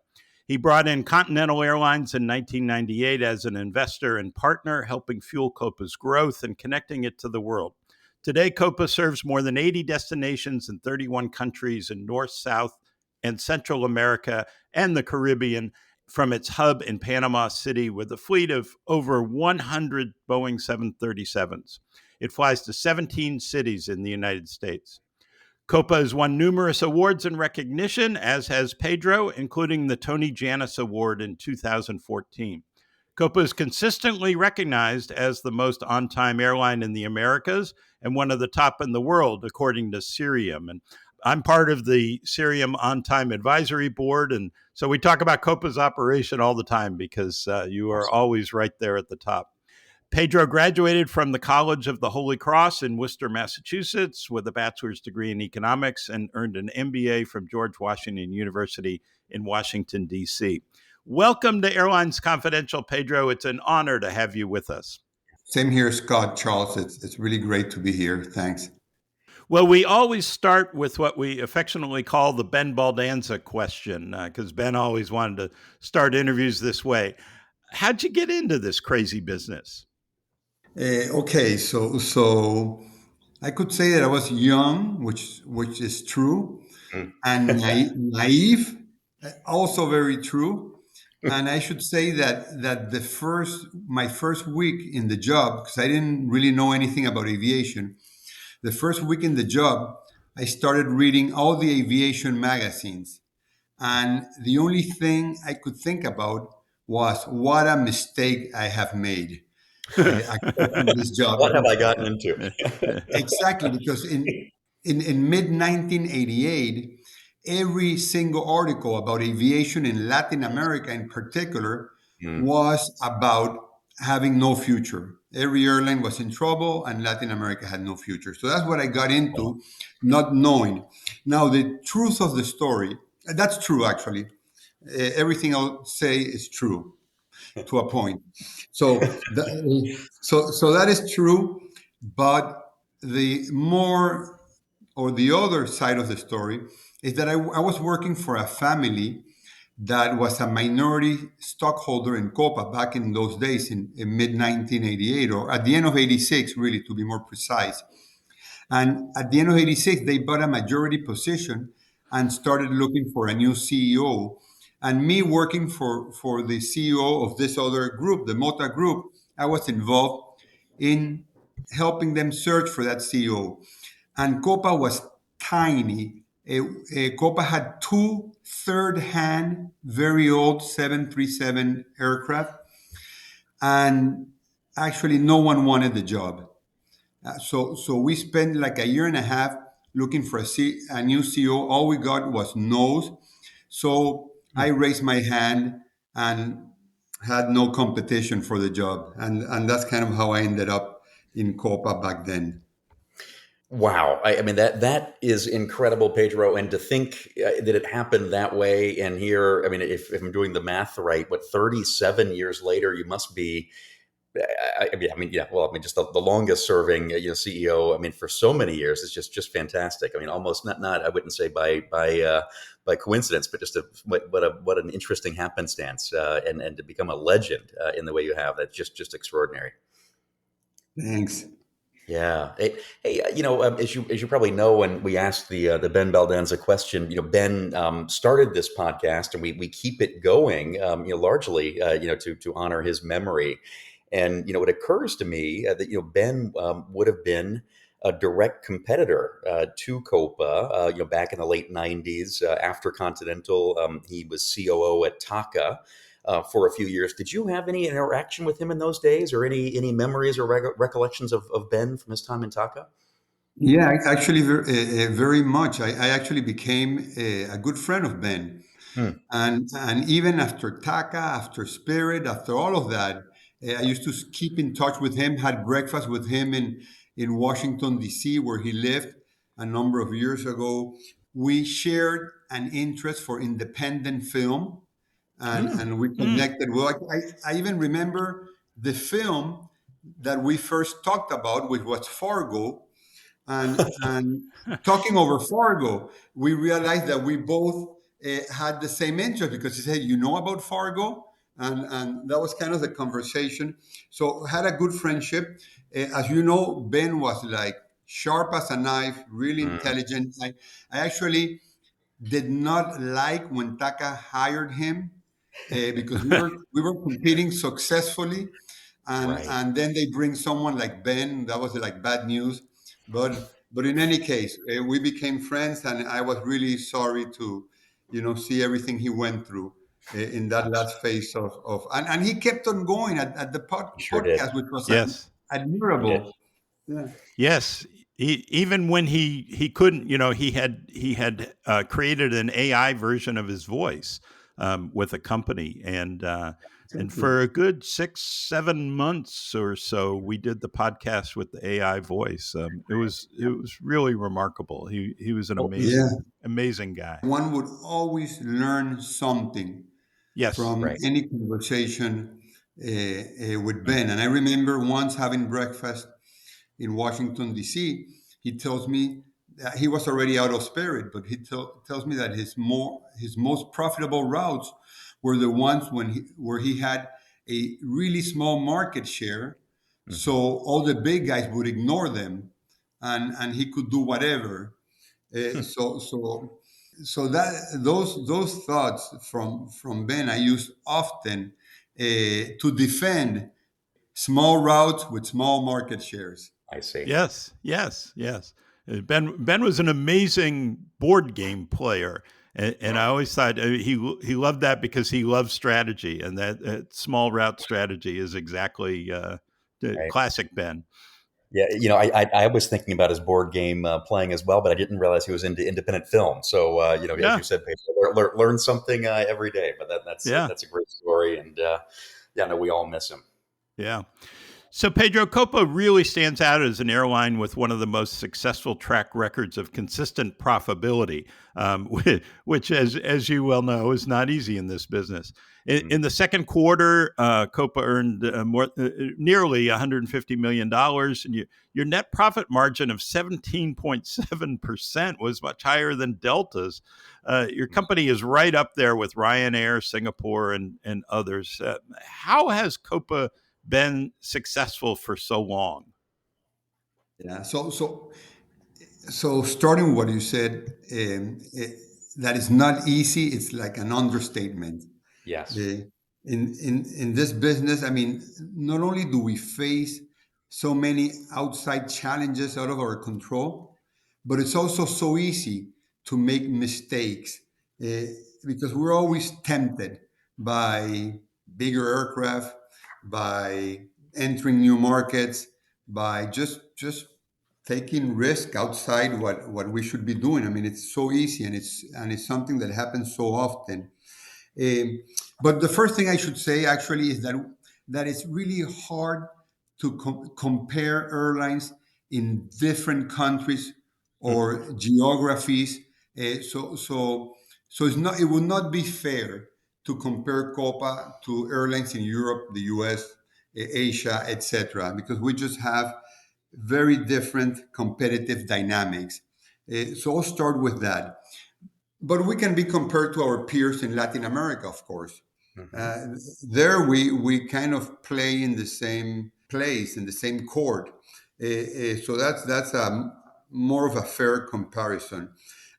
B: He brought in Continental Airlines in 1998 as an investor and partner, helping fuel Copa's growth and connecting it to the world. Today, Copa serves more than 80 destinations in 31 countries in North, South, and Central America and the Caribbean, from its hub in Panama City with a fleet of over 100 Boeing 737s. It flies to 17 cities in the United States. Copa has won numerous awards and recognition, as has Pedro, including the Tony Jannus Award in 2014. Copa is consistently recognized as the most on-time airline in the Americas and one of the top in the world, according to Cerium. And I'm part of the Cerium On-Time Advisory Board, and so we talk about Copa's operation all the time because you are always right there at the top. Pedro graduated from the College of the Holy Cross in Worcester, Massachusetts, with a bachelor's degree in economics and earned an MBA from George Washington University in Washington, D.C. Welcome to Airlines Confidential, Pedro. It's an honor to have you with us.
D: Same here, Scott, Charles. It's really great to be here. Thanks.
B: Well, we always start with what we affectionately call the Ben Baldanza question, because Ben always wanted to start interviews this way. How'd you get into this crazy business?
D: Okay, so I could say that I was young, which is true, and naive, also very true. And I should say that my first week in the job, because I didn't really know anything about aviation, the first week in the job, I started reading all the aviation magazines, and the only thing I could think about was what a mistake I have made accepting this job.
C: What have I gotten into?
D: Exactly, because in mid 1988, every single article about aviation in Latin America in particular was about having no future. Every airline was in trouble, and Latin America had no future. So that's what I got into, not knowing. Now, the truth of the story, that's true, actually. Everything I'll say is true to a point. So that is true, but the more or the other side of the story is that I was working for a family that was a minority stockholder in Copa back in those days in mid 1988, or at the end of 86, really, to be more precise. And at the end of 86, they bought a majority position and started looking for a new CEO. And me working for the CEO of this other group, the Mota Group, I was involved in helping them search for that CEO. And Copa was tiny. Copa had two third-hand, very old 737 aircraft, and actually no one wanted the job. So we spent like a year and a half looking for a new CEO. All we got was no's. So I raised my hand and had no competition for the job, and that's kind of how I ended up in Copa back then.
C: Wow. I mean, that is incredible, Pedro. And to think that it happened that way. And here, I mean, if I'm doing the math right, what, 37 years later, you must be, yeah, well, I mean, just the longest serving, CEO. I mean, for so many years, it's just fantastic. I mean, almost not, I wouldn't say by coincidence, but just what an interesting happenstance, and to become a legend in the way you have. That's just extraordinary.
D: Thanks.
C: Yeah. Hey, as you probably know, when we asked the Ben Baldanza question, Ben started this podcast, and we keep it going, largely, to honor his memory. And it occurs to me that Ben would have been a direct competitor to Copa, back in the late '90s, after Continental. He was COO at Taka for a few years. Did you have any interaction with him in those days, or any memories or recollections of Ben from his time in Taka?
D: Yeah, actually, very much. I actually became a good friend of Ben.
C: Hmm.
D: And even after Taka, after Spirit, after all of that, I used to keep in touch with him, had breakfast with him in Washington, D.C., where he lived a number of years ago. We shared an interest for independent film, and we
B: Mm.
D: connected. Well, I even remember the film that we first talked about, which was Fargo, and talking over Fargo, we realized that we both had the same interest, because he said, "You know about Fargo," and that was kind of the conversation. So had a good friendship. As you know, Ben was like sharp as a knife, really
C: Mm.
D: intelligent. I actually did not like when Taka hired him, because we were competing successfully,
C: Right.
D: and then they bring someone like Ben. That was like bad news, but in any case, we became friends, and I was really sorry to see everything he went through in that last phase of and he kept on going at the
C: Sure did.
D: podcast, which was
B: Yes.
C: Sure did.
D: admirable. Yeah.
B: Yes, even when he couldn't, he had created an AI version of his voice with a company, and
D: Exactly.
B: for a good 6-7 months or so, we did the podcast with the AI voice. It was really remarkable. He was an
C: Oh,
D: Yeah.
B: amazing guy.
D: One would always learn something
B: Yes.
D: from
C: right.
D: any conversation with
B: Mm.
D: Ben. And I remember once having breakfast in Washington, D.C., he tells me that he was already out of Spirit, but he tells me that his most profitable routes were the ones where he had a really small market share. So
C: Hmm.
D: all the big guys would ignore them, and he could do whatever. Uh, so so that those thoughts from Ben I use often to defend small routes with small market shares.
C: I see.
B: Yes, yes, yes. Ben was an amazing board game player, and I always thought he loved that because he loved strategy, and that small route strategy is exactly the
C: Right.
B: classic Ben.
C: Yeah, I was thinking about his board game playing as well, but I didn't realize he was into independent film. So, as you
B: Yeah,
C: said, Pedro, learn something every day. But that's
B: yeah.
C: that's a great story, and yeah, no, we all miss him.
B: Yeah. So, Pedro, Copa really stands out as an airline with one of the most successful track records of consistent profitability, which, as you well know, is not easy in this business. In the second quarter, Copa earned nearly $150 million, and your net profit margin of 17.7% was much higher than Delta's. Your company is right up there with Ryanair, Singapore, and others. How has Copa been successful for so long?
D: Yeah. So starting with what you said, that is not easy. It's like an understatement.
C: Yes.
D: The, in this business, I mean, not only do we face so many outside challenges out of our control, but it's also so easy to make mistakes uh, because we're always tempted by bigger aircraft, by entering new markets, by just taking risk outside what we should be doing. I mean, it's so easy, and it's something that happens so often. um, but the first thing I should say actually is that it's really hard to compare airlines in different countries
B: Mhm.
D: or geographies. So it's not, it would not be fair to compare Copa to airlines in Europe, the US, Asia, etc., because we just have very different competitive dynamics. So I'll start with that. But we can be compared to our peers in Latin America, of course.
C: Hmm.
D: Uh, there, we kind of play in the same place, in the same court. So that's more of a fair comparison.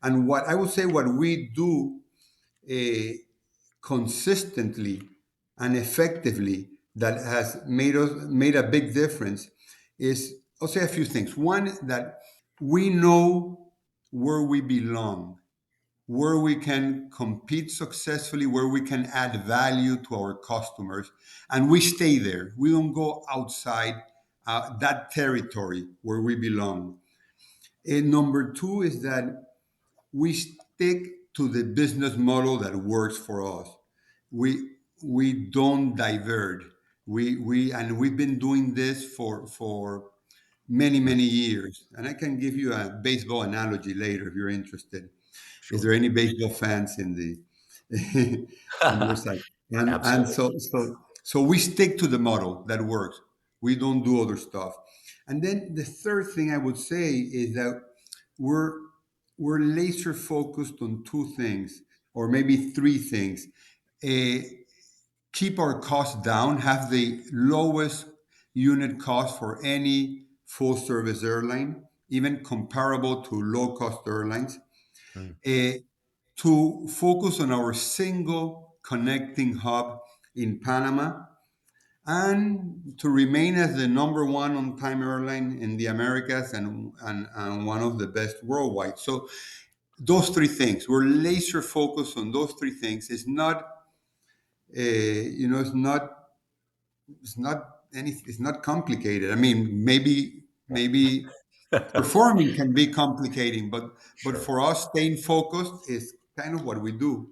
D: And what I would say, what we do uh, consistently and effectively that has made a big difference is, I'll say a few things. One, that we know where we belong, where we can compete successfully, where we can add value to our customers, and we stay there. We don't go outside that territory where we belong. And number two is that we stick to the business model that works for us. We don't divert. We've been doing this for many years. And I can give you a baseball analogy later if you're interested. Is
C: Sure.
D: there any baseball fans in the on your side? And
C: Absolutely.
D: so we stick to the model that works. We don't do other stuff. And then the third thing I would say is that we're we're laser focused on two things, or maybe three things. Uh, Keep our costs down, have the lowest unit cost for any full service airline, even comparable to low cost airlines.
C: Mm.
D: Uh, to focus on our single connecting hub in Panama, and to remain as the number one on time airline in the Americas, and one of the best worldwide. So those three things, we're laser focused on those three things. It's not, it's not complicated. I mean, maybe performing can be complicating, but
C: Sure.
D: for us, staying focused is kind of what we do.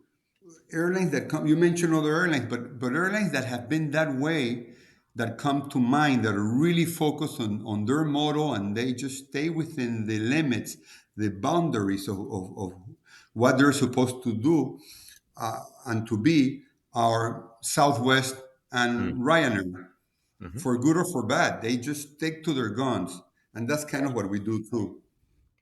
D: Airlines that come, you mentioned other airlines, but airlines that have been that way, that come to mind, that are really focused on their model, and they just stay within the limits, the boundaries of what they're supposed to do, and to be, are Southwest
C: Mm.
D: and Ryanair.
C: Hmm.
D: For good or for bad, they just stick to their guns, and that's kind of what we do too.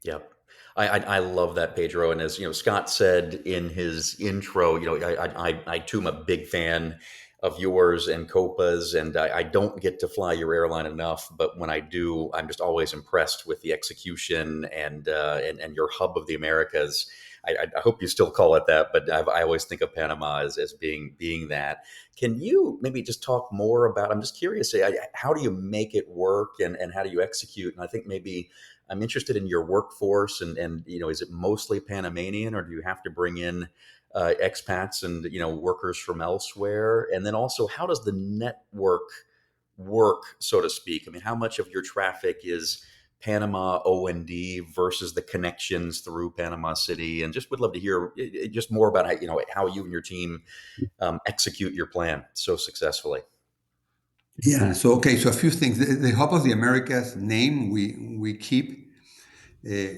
C: Yep. I love that, Pedro. And as Scott said in his intro, I too am a big fan of yours and Copa's, and I don't get to fly your airline enough, but when I do, I'm just always impressed with the execution and your hub of the Americas. I hope you still call it that, but I always think of Panama as being that. Can you maybe just talk more about? I'm just curious. How do you make it work, and how do you execute? And I think maybe I'm interested in your workforce, and is it mostly Panamanian, or do you have to bring in expats and workers from elsewhere? And then also, how does the network work, so to speak? I mean, how much of your traffic is Panama OND versus the connections through Panama City? And just would love to hear just more about how you and your team execute your plan so successfully.
D: Yeah. So okay. So a few things. The Hub of the Americas name we keep. Uh,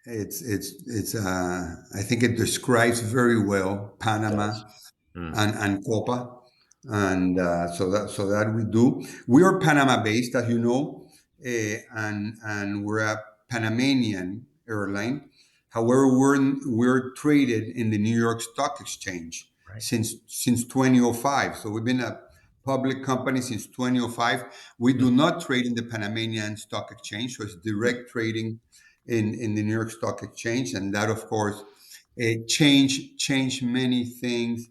D: I think it describes very well
C: It
D: Panama
C: does. Mm.
D: and Copa, and so that we do. We are Panama based, as you know, and we're a Panamanian airline. However, we're traded in the New York Stock Exchange
C: Right.
D: since 2005. So we've been a public company since 2005. We
C: Mm.
D: do not trade in the Panamanian Stock Exchange, so it's direct trading in the New York Stock Exchange, and that, of course, changed many things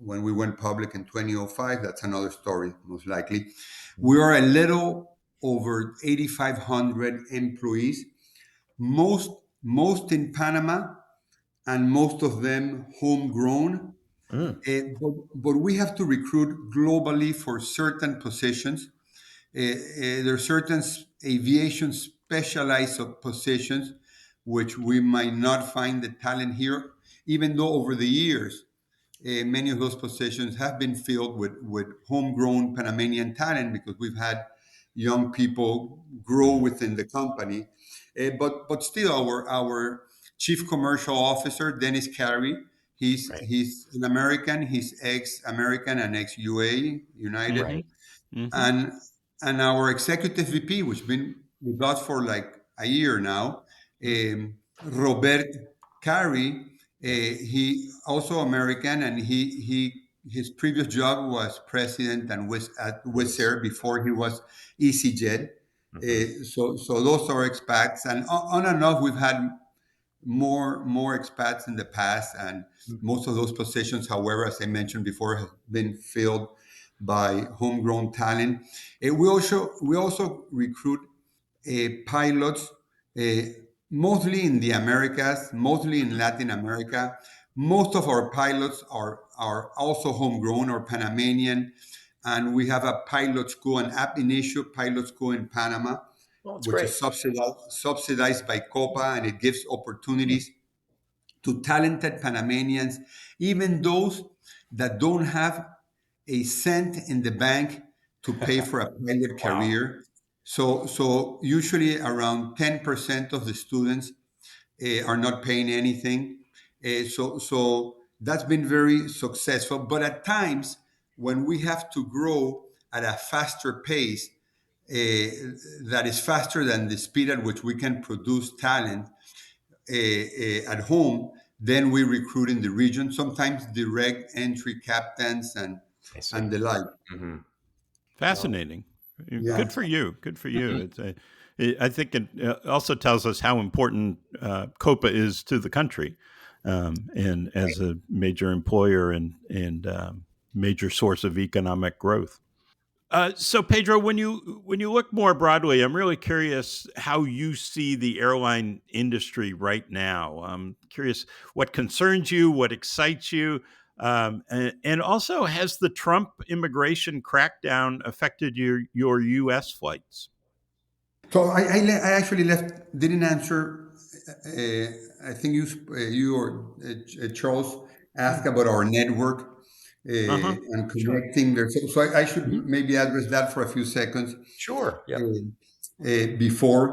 D: when we went public in 2005. That's another story, most likely. We are a little over 8,500 employees, most most in Panama, and most of them homegrown.
C: Mm.
D: But we have to recruit globally for certain positions. There are certain aviation specialized positions which we might not find the talent here, even though over the years many of those positions have been filled with homegrown Panamanian talent because we've had young people grow
C: Mm.
D: within the company. But still, our chief commercial officer, Dennis Carey,
C: Right.
D: he's an American. He's ex-American and ex-UA United,
B: Hmm.
C: Right.
B: Hmm.
D: and our executive VP, which has been with us for like a year now,
C: Mm.
D: Robert Carey.
C: Yeah.
D: He also American, and his previous job was president and was at Wizz
C: Yes.
D: Air before he was EasyJet.
C: Hmm.
D: So those are expats, and on and off we've had more expats in the past, and most of those positions, however, as I mentioned before, have been filled by homegrown talent. We also recruit pilots, uh, mostly in the Americas, mostly in Latin America. Most of our pilots are also homegrown or Panamanian, and we have a pilot school, an ab initio pilot school in Panama,
C: Well, it's
D: which
C: great.
D: is subsidized by Copa, and it gives opportunities to talented Panamanians, even those that don't have a cent in the bank to pay for a pilot
C: Wow.
D: career. So usually around 10% of the students are not paying anything. So that's been very successful. But at times, when we have to grow at a faster pace, that is faster than the speed at which we can produce talent at home, then we recruit in the region, sometimes direct entry captains
C: I see.
D: and the like.
C: Hmm. Well,
B: Fascinating.
D: Yeah.
B: Good for you. Good for you. I think it also tells us how important Copa is to the country, and as a major employer and major source of economic growth. So Pedro, when you look more broadly, I'm really curious how you see the airline industry right now. I'm curious what concerns you, what excites you, and also has the Trump immigration crackdown affected your U.S. flights?
D: So I actually didn't answer. I think you or Charles asked about our network
B: Uh huh.
D: and
C: sure.
D: connecting there. So I should
B: Hmm.
D: maybe address that for a few seconds.
C: Sure. Yep.
D: Before.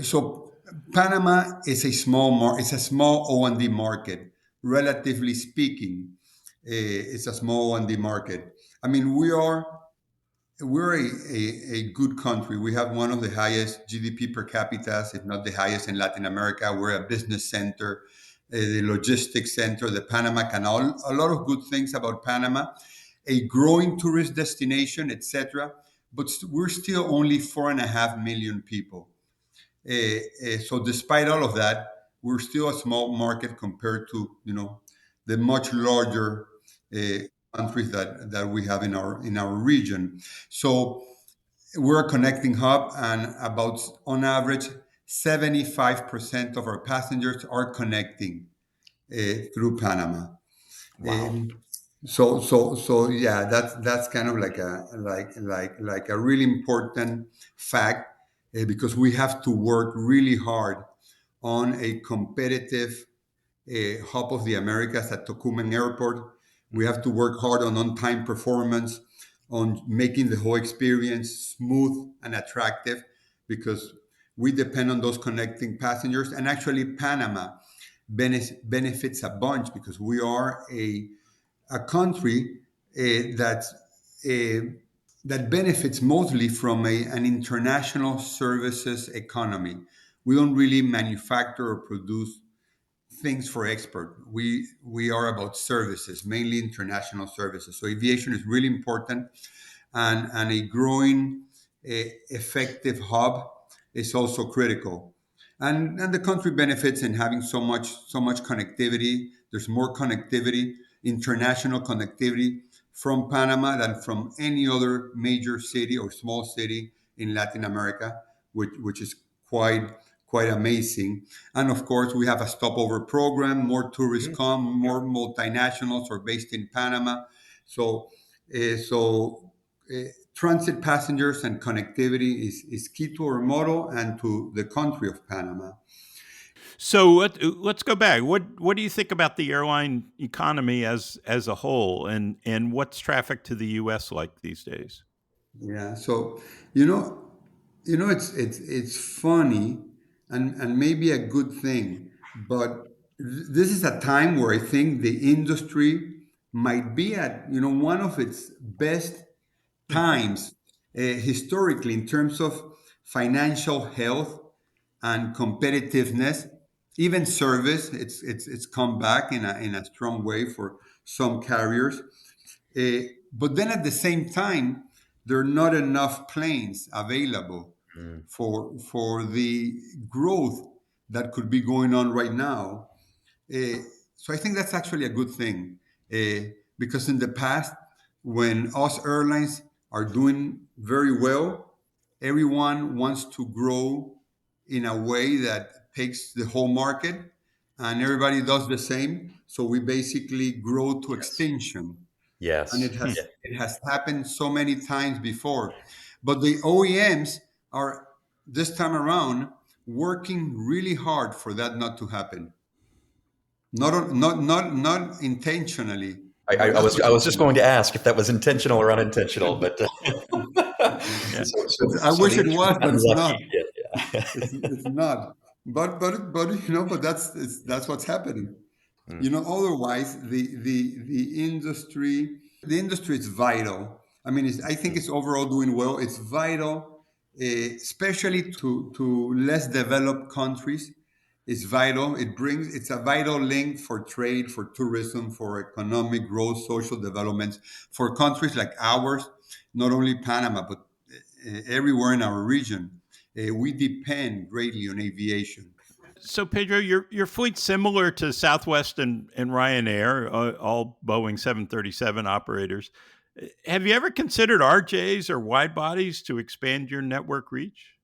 D: So Panama is it's a small O&D market, relatively speaking. It's a small O&D market. I mean, we're a good country. We have one of the highest GDP per capita, if not the highest in Latin America. We're a business center, the logistics center, the Panama Canal, a lot of good things about Panama, a growing tourist destination, etc. But we're still only 4.5 million people. So despite all of that, we're still a small market compared to the much larger uh, countries that we have in our region. So we're a connecting hub, and about on average 75% of our passengers are connecting through Panama.
C: Wow.
D: Um, so yeah, that's kind of like a really important fact, because we have to work really hard on a competitive hub of the Americas at Tocumen Airport. We have to work hard on time performance, on making the whole experience smooth and attractive, because we depend on those connecting passengers. And actually, Panama benefits a bunch because we are a country that that benefits mostly from an international services economy. We don't really manufacture or produce things for export. We are about services, mainly international services. So aviation is really important, and a growing, effective hub is also critical. And the country benefits in having so much connectivity. There's more connectivity, international connectivity from Panama than from any other major city or small city in Latin America, which is quite amazing. And of course, we have a stopover program. More tourists come, more multinationals are based in Panama. So, so transit passengers and connectivity is key to our model and to the country of Panama.
B: So let's go back. What do you think about the airline economy as a whole, and what's traffic to the U.S. like these days?
D: Yeah. So you know, it's funny, and maybe a good thing, but this is a time where I think the industry might be at one of its best times, historically, in terms of financial health and competitiveness. Even service, it's come back in a strong way for some carriers. But then at the same time, there are not enough planes available
C: Mm.
D: for the growth that could be going on right now. Uh, so I think that's actually a good thing, because in the past, when us airlines are doing very well, everyone wants to grow in a way that takes the whole market, and everybody does the same. So we basically grow to
C: Yes.
D: extinction, and
C: Yes.
D: it has happened so many times before. But the OEMs are this time around working really hard for that not to happen. Not intentionally,
C: I, I,
D: but
C: I
D: that's
C: was
D: what
C: I
D: they're
C: was just
D: doing.
C: going to ask if that was intentional or unintentional, but
B: Yeah.
D: I
C: so
D: wish
C: the
D: it
C: industry's
D: was, but
C: gotten
D: it's not.
C: lucky. Yeah.
D: It's not. But that's what's happening.
C: Mm,
D: Otherwise, the industry is vital. I mean, I think
C: mm,
D: it's overall doing well. It's vital, especially to less developed countries. It's vital. It's a vital link for trade, for tourism, for economic growth, social developments, for countries like ours, not only Panama, but everywhere in our region. We depend greatly on aviation.
B: So Pedro, your fleet's similar to Southwest and Ryanair, all Boeing 737 operators. Have you ever considered RJs or wide bodies to expand your network reach?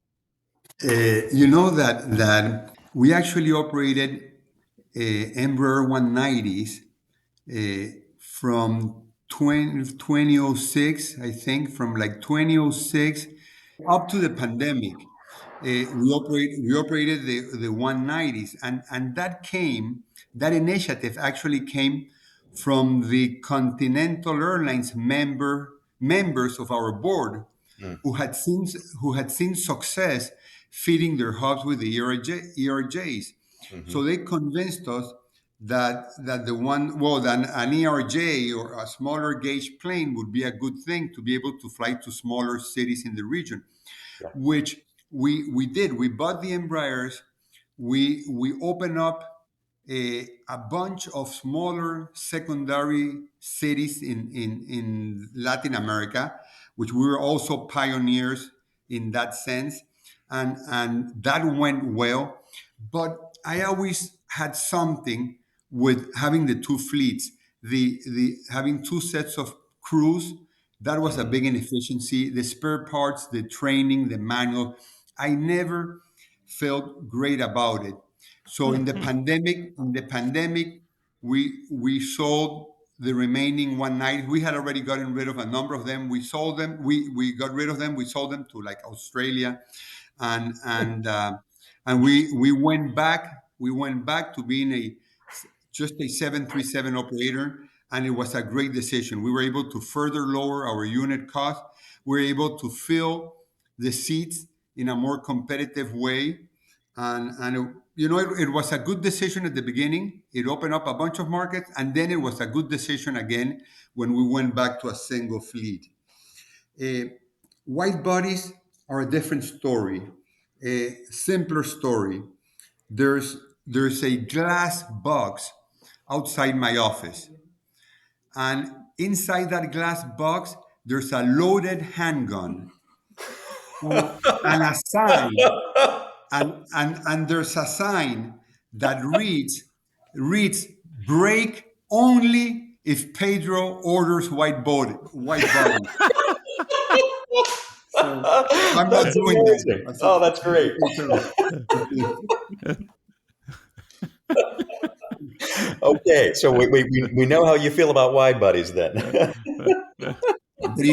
D: You know that we actually operated Embraer 190s from 2006, I think, from like 2006 up to the pandemic. We operated the 190s, and that initiative actually came from the Continental Airlines members of our board,
C: mm,
D: who had seen success feeding their hubs with the ERJs.
C: mhm.
D: So they convinced us that an ERJ or a smaller gauge plane would be a good thing to be able to fly to smaller cities in the region,
C: Yeah.
D: which we did. We bought the Embraers. We opened up a bunch of smaller secondary cities in Latin America, which we were also pioneers in that sense, and that went well. But I always had something with having the two fleets, the having two sets of crews. That was a
C: Mhm.
D: big inefficiency. The spare parts, the training, the manual. I never felt great about it. So in the pandemic, we sold the remaining 190. We had already gotten rid of a number of them. We sold them. We got rid of them. We sold them to like Australia, and we went back. We went back to being just a 737 operator, and it was a great decision. We were able to further lower our unit cost. We were able to fill the seats in a more competitive way, and it was a good decision at the beginning. It opened up a bunch of markets, and then it was a good decision again when we went back to a single fleet. Uh, White bodies are a different story, a simpler story. There's a glass box outside my office, and inside that glass box there's a loaded handgun and a sign, and there's a sign that reads break only if Pedro orders white body. So I'm not
C: That's
D: doing that.
C: amazing. Oh, that's great. Okay, so we know how you feel about wide bodies then.
D: But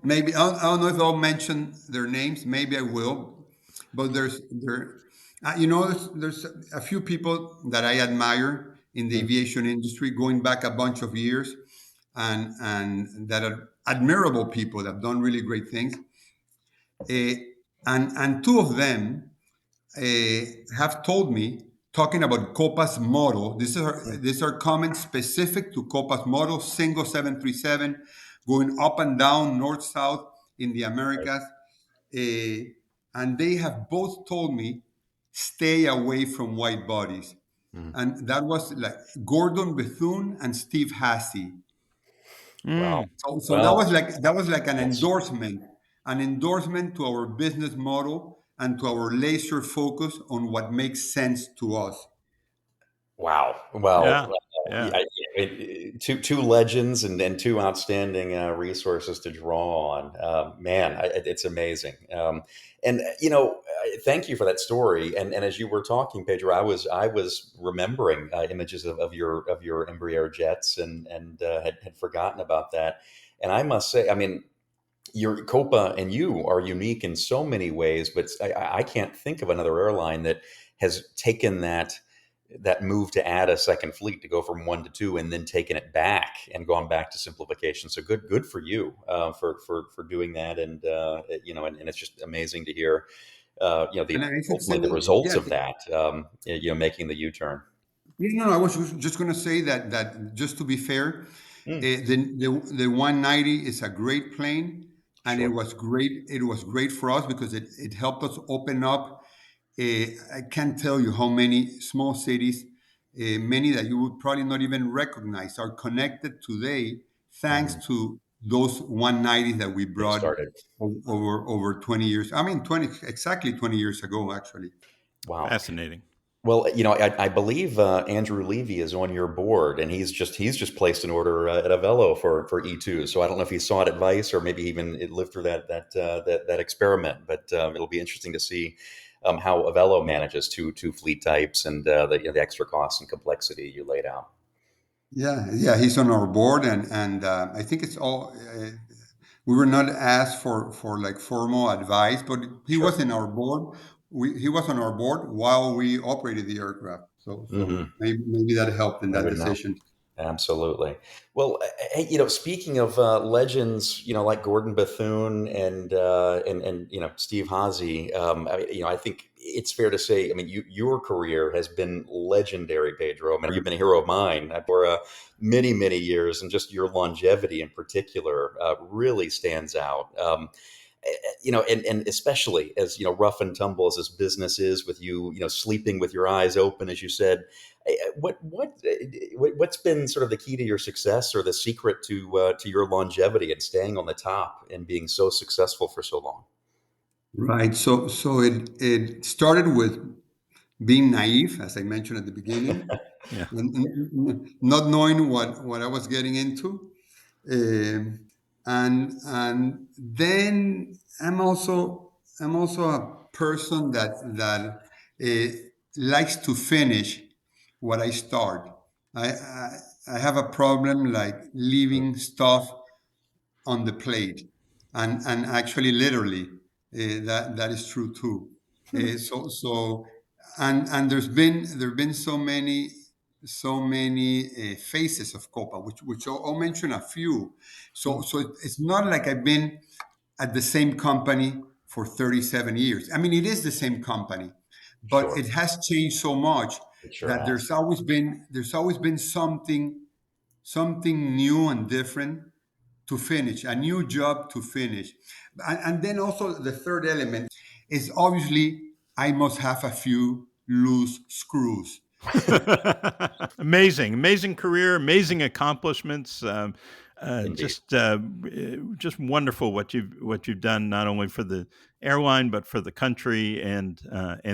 D: maybe I don't know if I'll mention their names. Maybe I will. But there's a few people that I admire in the aviation industry, going back a bunch of years, and that are admirable people that have done really great things. Uh, and two of them have told me, talking about Copa's model. These are comments specific to Copa's model, single 737, going up and down, north south in the Americas. And they have both told me, stay away from white bodies.
C: Mm.
D: And that was like Gordon Bethune and Steve Hasse.
C: Wow.
D: So
C: Well,
D: that was like
C: that's
D: an endorsement to our business model and to our laser focus on what makes sense to us.
C: wow. Well,
B: Yeah. Yeah.
C: two legends and two outstanding resources to draw on. Man, it's amazing. And thank you for that story. And as you were talking, Pedro, I was remembering images of your Embraer jets and had forgotten about that. And I must say, I mean, your Copa and you are unique in so many ways, but I can't think of another airline that has taken that move to add a second fleet, to go from one to two, and then taken it back and gone back to simplification. So good for you for doing that, and it's just amazing to hear
D: And
C: the
D: I should say,
C: ultimately the results
D: yeah,
C: of that, making the U-turn.
D: I was just going to say that just to be fair,
C: Mm,
D: the 190 is a great plane, and it
C: sure.
D: was great. It was great for us because it helped us open up. I can't tell you how many small cities, many that you would probably not even recognize, are connected today thanks
C: Mhm.
D: to those 190s that we
C: Getting
D: brought
C: started.
D: over 20 years. I mean, exactly 20 years ago, actually.
C: Wow.
B: Fascinating.
C: Well, I believe Andrew Levy is on your board, and he's just placed an order at Avello for E2. So I don't know if he sought advice or maybe even it lived through that experiment. But it'll be interesting to see how Avello manages two fleet types and the extra costs and complexity you laid out.
D: Yeah, he's on our board, and I think it's all. We were not asked for like formal advice, but he
C: Sure.
D: was in our board. He was on our board while we operated the aircraft, so
C: Hmm.
D: maybe that helped in
C: I
D: that
C: would know.
D: decision.
C: Absolutely. Well, hey, speaking of legends, like Gordon Bethune and Steve Hazy, I think it's fair to say, I mean, your career has been legendary, Pedro. I mean, you've been a hero of mine for many, many years, and just your longevity in particular really stands out. And especially as rough and tumble as this business is, with sleeping with your eyes open, as you said. What's been sort of the key to your success, or the secret to your longevity and staying on the top and being so successful for so long?
D: Right. So it started with being naive, as I mentioned at the beginning,
B: Yeah.
D: not knowing what I was getting into. And then I'm also a person that likes to finish what I start. I have a problem like
C: Mm,
D: leaving stuff on the plate, and actually literally that is true too. So and there've been so many. faces of Copa, which I'll mention a few.
B: Mm.
D: So it's not like I've been at the same company for 37 years. I mean, it is the same company, but
C: Sure.
D: it has changed so much
C: It sure
D: that
C: has.
D: there's always been something new and different to finish, a new job to finish. And then also the third element is obviously I must have a few loose screws.
B: Amazing career, amazing accomplishments.
C: Indeed.
B: Just wonderful what you've done, not only for the airline but for the country and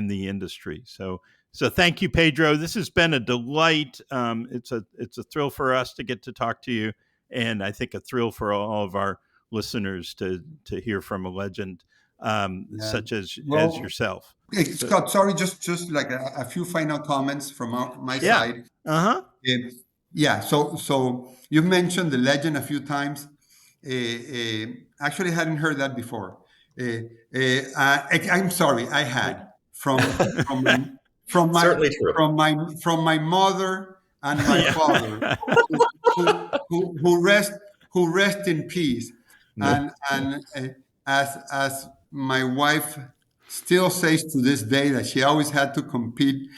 B: the industry. So thank you, Pedro. This has been a delight. It's a thrill for us to get to talk to you, and I think a thrill for all of our listeners to hear from a legend
D: Yeah.
B: such as
D: Well,
B: yourself.
D: hey,
B: So
D: Scott, sorry, just like a few final comments from my
B: yeah,
D: side.
B: uh-huh.
D: Uh, yeah, so you mentioned the legend a few times. Actually, I hadn't heard that before. I'm sorry, I had from my from my
C: Certainly true.
D: from my mother and my father,
B: Yeah.
D: who who rest in peace, and as my wife still says to this day that she always had to compete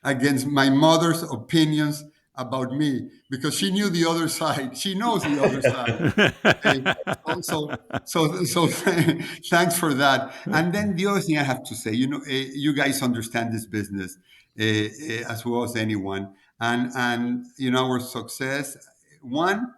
D: against my mother's opinions about me because she knew the other side. She knows the other side. Eh, so thanks for that. And then the other thing I have to say, you guys understand this business as well as anyone, and our success. One,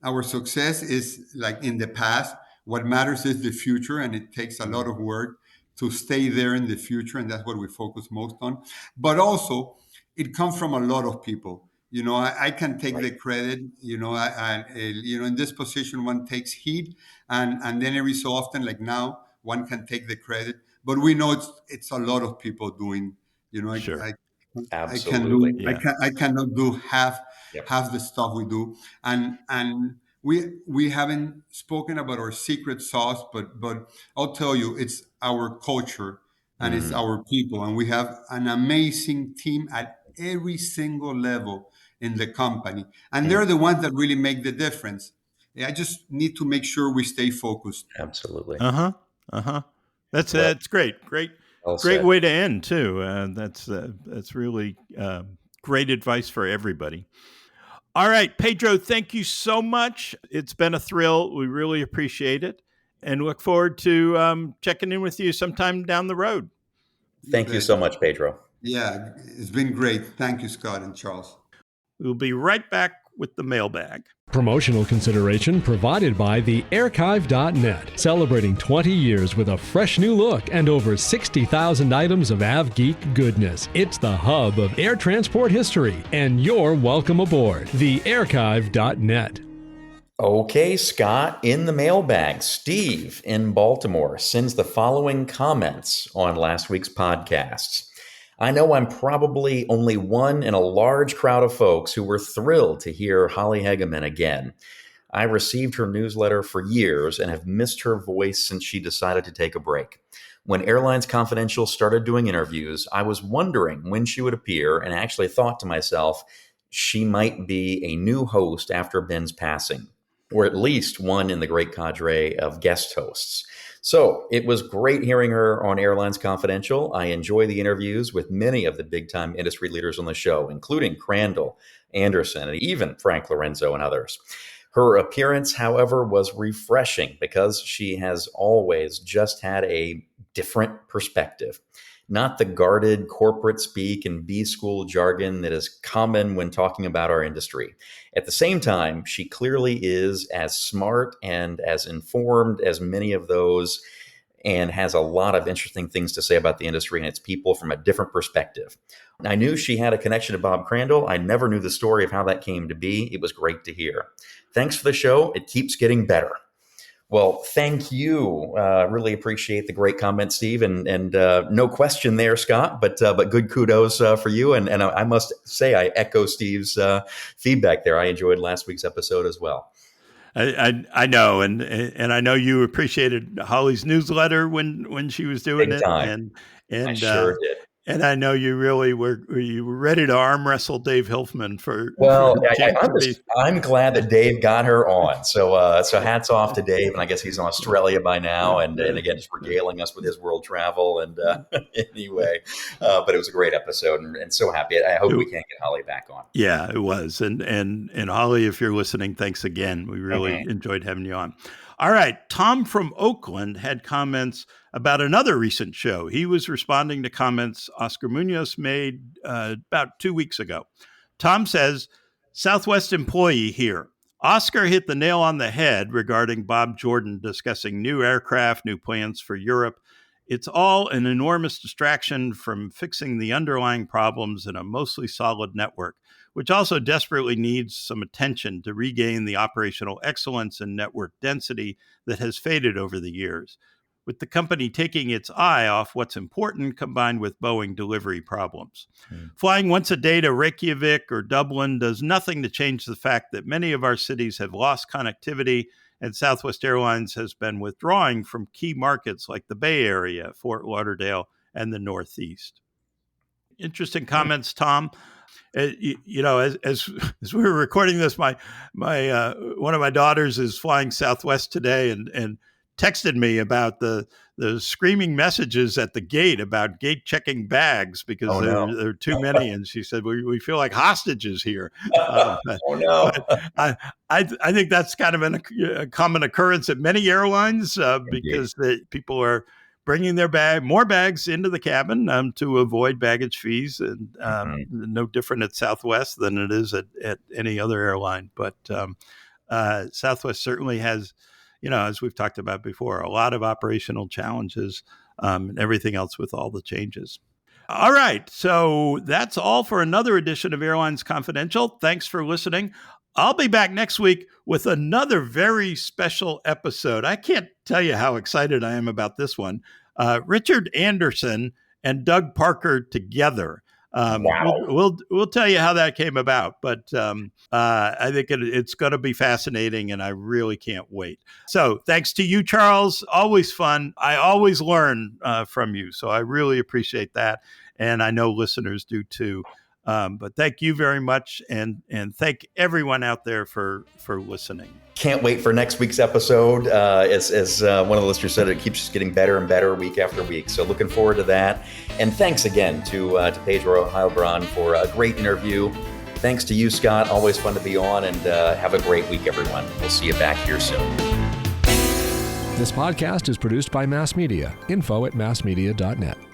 D: our success is like in the past. What matters is the future, and it takes a lot of work to stay there in the future, and that's what we focus most on. But also, it comes from a lot of people. I can take
C: Right.
D: the credit. In this position, one takes heat, and then every so often, like now, one can take the credit. But we know it's a lot of people doing.
B: Sure.
D: I can do
C: Absolutely.
D: I
B: Yeah.
D: can I cannot do half
C: Yep.
D: half the stuff we do, and we haven't spoken about our secret sauce, but I'll tell you, it's our culture and it's
C: Mhm.
D: our people, and we have an amazing team at every single level in the company, and
C: Mm.
D: they're the ones that really make the difference. I just need to make sure we stay focused.
C: Absolutely.
B: Uh-huh. Uh-huh.
C: Well,
B: That's great.
C: well
B: Great
C: said.
B: way to end too. That's really great advice for everybody. All right, Pedro, thank you so much. It's been a thrill. We really appreciate it, and look forward to checking in with you sometime down the road.
D: You
C: Thank you
D: bet.
C: so much, Pedro.
D: Yeah, it's been great. Thank you, Scott and Charles.
B: We'll be right back with the mailbag.
A: Promotional consideration provided by the Archive.net, celebrating 20 years with a fresh new look and over 60,000 items of AvGeek goodness. It's the hub of air transport history, and you're welcome aboard. The Archive.net.
C: Okay, Scott, in the mailbag, Steve in Baltimore sends the following comments on last week's podcasts. I know I'm probably only one in a large crowd of folks who were thrilled to hear Holly Hegeman again. I received her newsletter for years and have missed her voice since she decided to take a break. When Airlines Confidential started doing interviews, I was wondering when she would appear and actually thought to myself, she might be a new host after Ben's passing, or at least one in the great cadre of guest hosts. So it was great hearing her on Airlines Confidential. I enjoy the interviews with many of the big time industry leaders on the show, including Crandall, Anderson, and even Frank Lorenzo and others. Her appearance, however, was refreshing because she has always just had a different perspective. Not the guarded corporate speak and B school jargon that is common when talking about our industry. At the same time, she clearly is as smart and as informed as many of those and has a lot of interesting things to say about the industry and its people from a different perspective. I knew she had a connection to Bob Crandall. I never knew the story of how that came to be. It was great to hear. Thanks for the show. It keeps getting better. Well, thank you. Really appreciate the great comment, Steve, and no question there, Scott. But good kudos for you. And I must say, I echo Steve's feedback there. I enjoyed last week's episode as well.
B: I know, and I know you appreciated Holly's newsletter when she was doing
C: Big
B: it,
C: time. I
B: and
C: sure did.
B: And I know you really were ready to arm wrestle Dave Hilfman for.
C: Well,
B: for
C: I'm glad that Dave got her on. So hats off to Dave, and I guess he's in Australia by now, and again just regaling us with his world travel. And anyway, but it was a great episode, and so happy. I hope we can get Holly back on.
B: Yeah, it was, and Holly, if you're listening, thanks again. We really enjoyed having you on. All right, Tom from Oakland had comments about another recent show. He was responding to comments Oscar Munoz made about 2 weeks ago. Tom says, Southwest employee here. Oscar hit the nail on the head regarding Bob Jordan discussing new aircraft, new plans for Europe. It's all an enormous distraction from fixing the underlying problems in a mostly solid network, which also desperately needs some attention to regain the operational excellence and network density that has faded over the years, with the company taking its eye off what's important combined with Boeing delivery problems. Flying once a day to Reykjavik or Dublin does nothing to change the fact that many of our cities have lost connectivity, and Southwest Airlines has been withdrawing from key markets like the Bay Area, Fort Lauderdale, and the Northeast. Interesting comments, Tom. As we were recording this, my one of my daughters is flying Southwest today and texted me about the screaming messages at the gate about gate checking bags because there are too many, and she said we feel like hostages here. I think that's kind of a common occurrence at many airlines because people are bringing more bags into the cabin to avoid baggage fees, and no different at Southwest than it is at any other airline. But Southwest certainly has, as we've talked about before, a lot of operational challenges and everything else with all the changes. All right. So that's all for another edition of Airlines Confidential. Thanks for listening. I'll be back next week with another very special episode. I can't tell you how excited I am about this one. Richard Anderson and Doug Parker together.
C: Wow.
B: We'll tell you how that came about, but I think it's going to be fascinating, and I really can't wait. So thanks to you, Charles. Always fun. I always learn from you, so I really appreciate that, and I know listeners do too. But thank you very much, and thank everyone out there for listening.
C: Can't wait for next week's episode. As one of the listeners said, it keeps just getting better and better week after week. So looking forward to that. And thanks again to Pedro Heilbron for a great interview. Thanks to you, Scott. Always fun to be on. And have a great week, everyone. We'll see you back here soon.
A: This podcast is produced by Mass Media. Info@massmedia.net.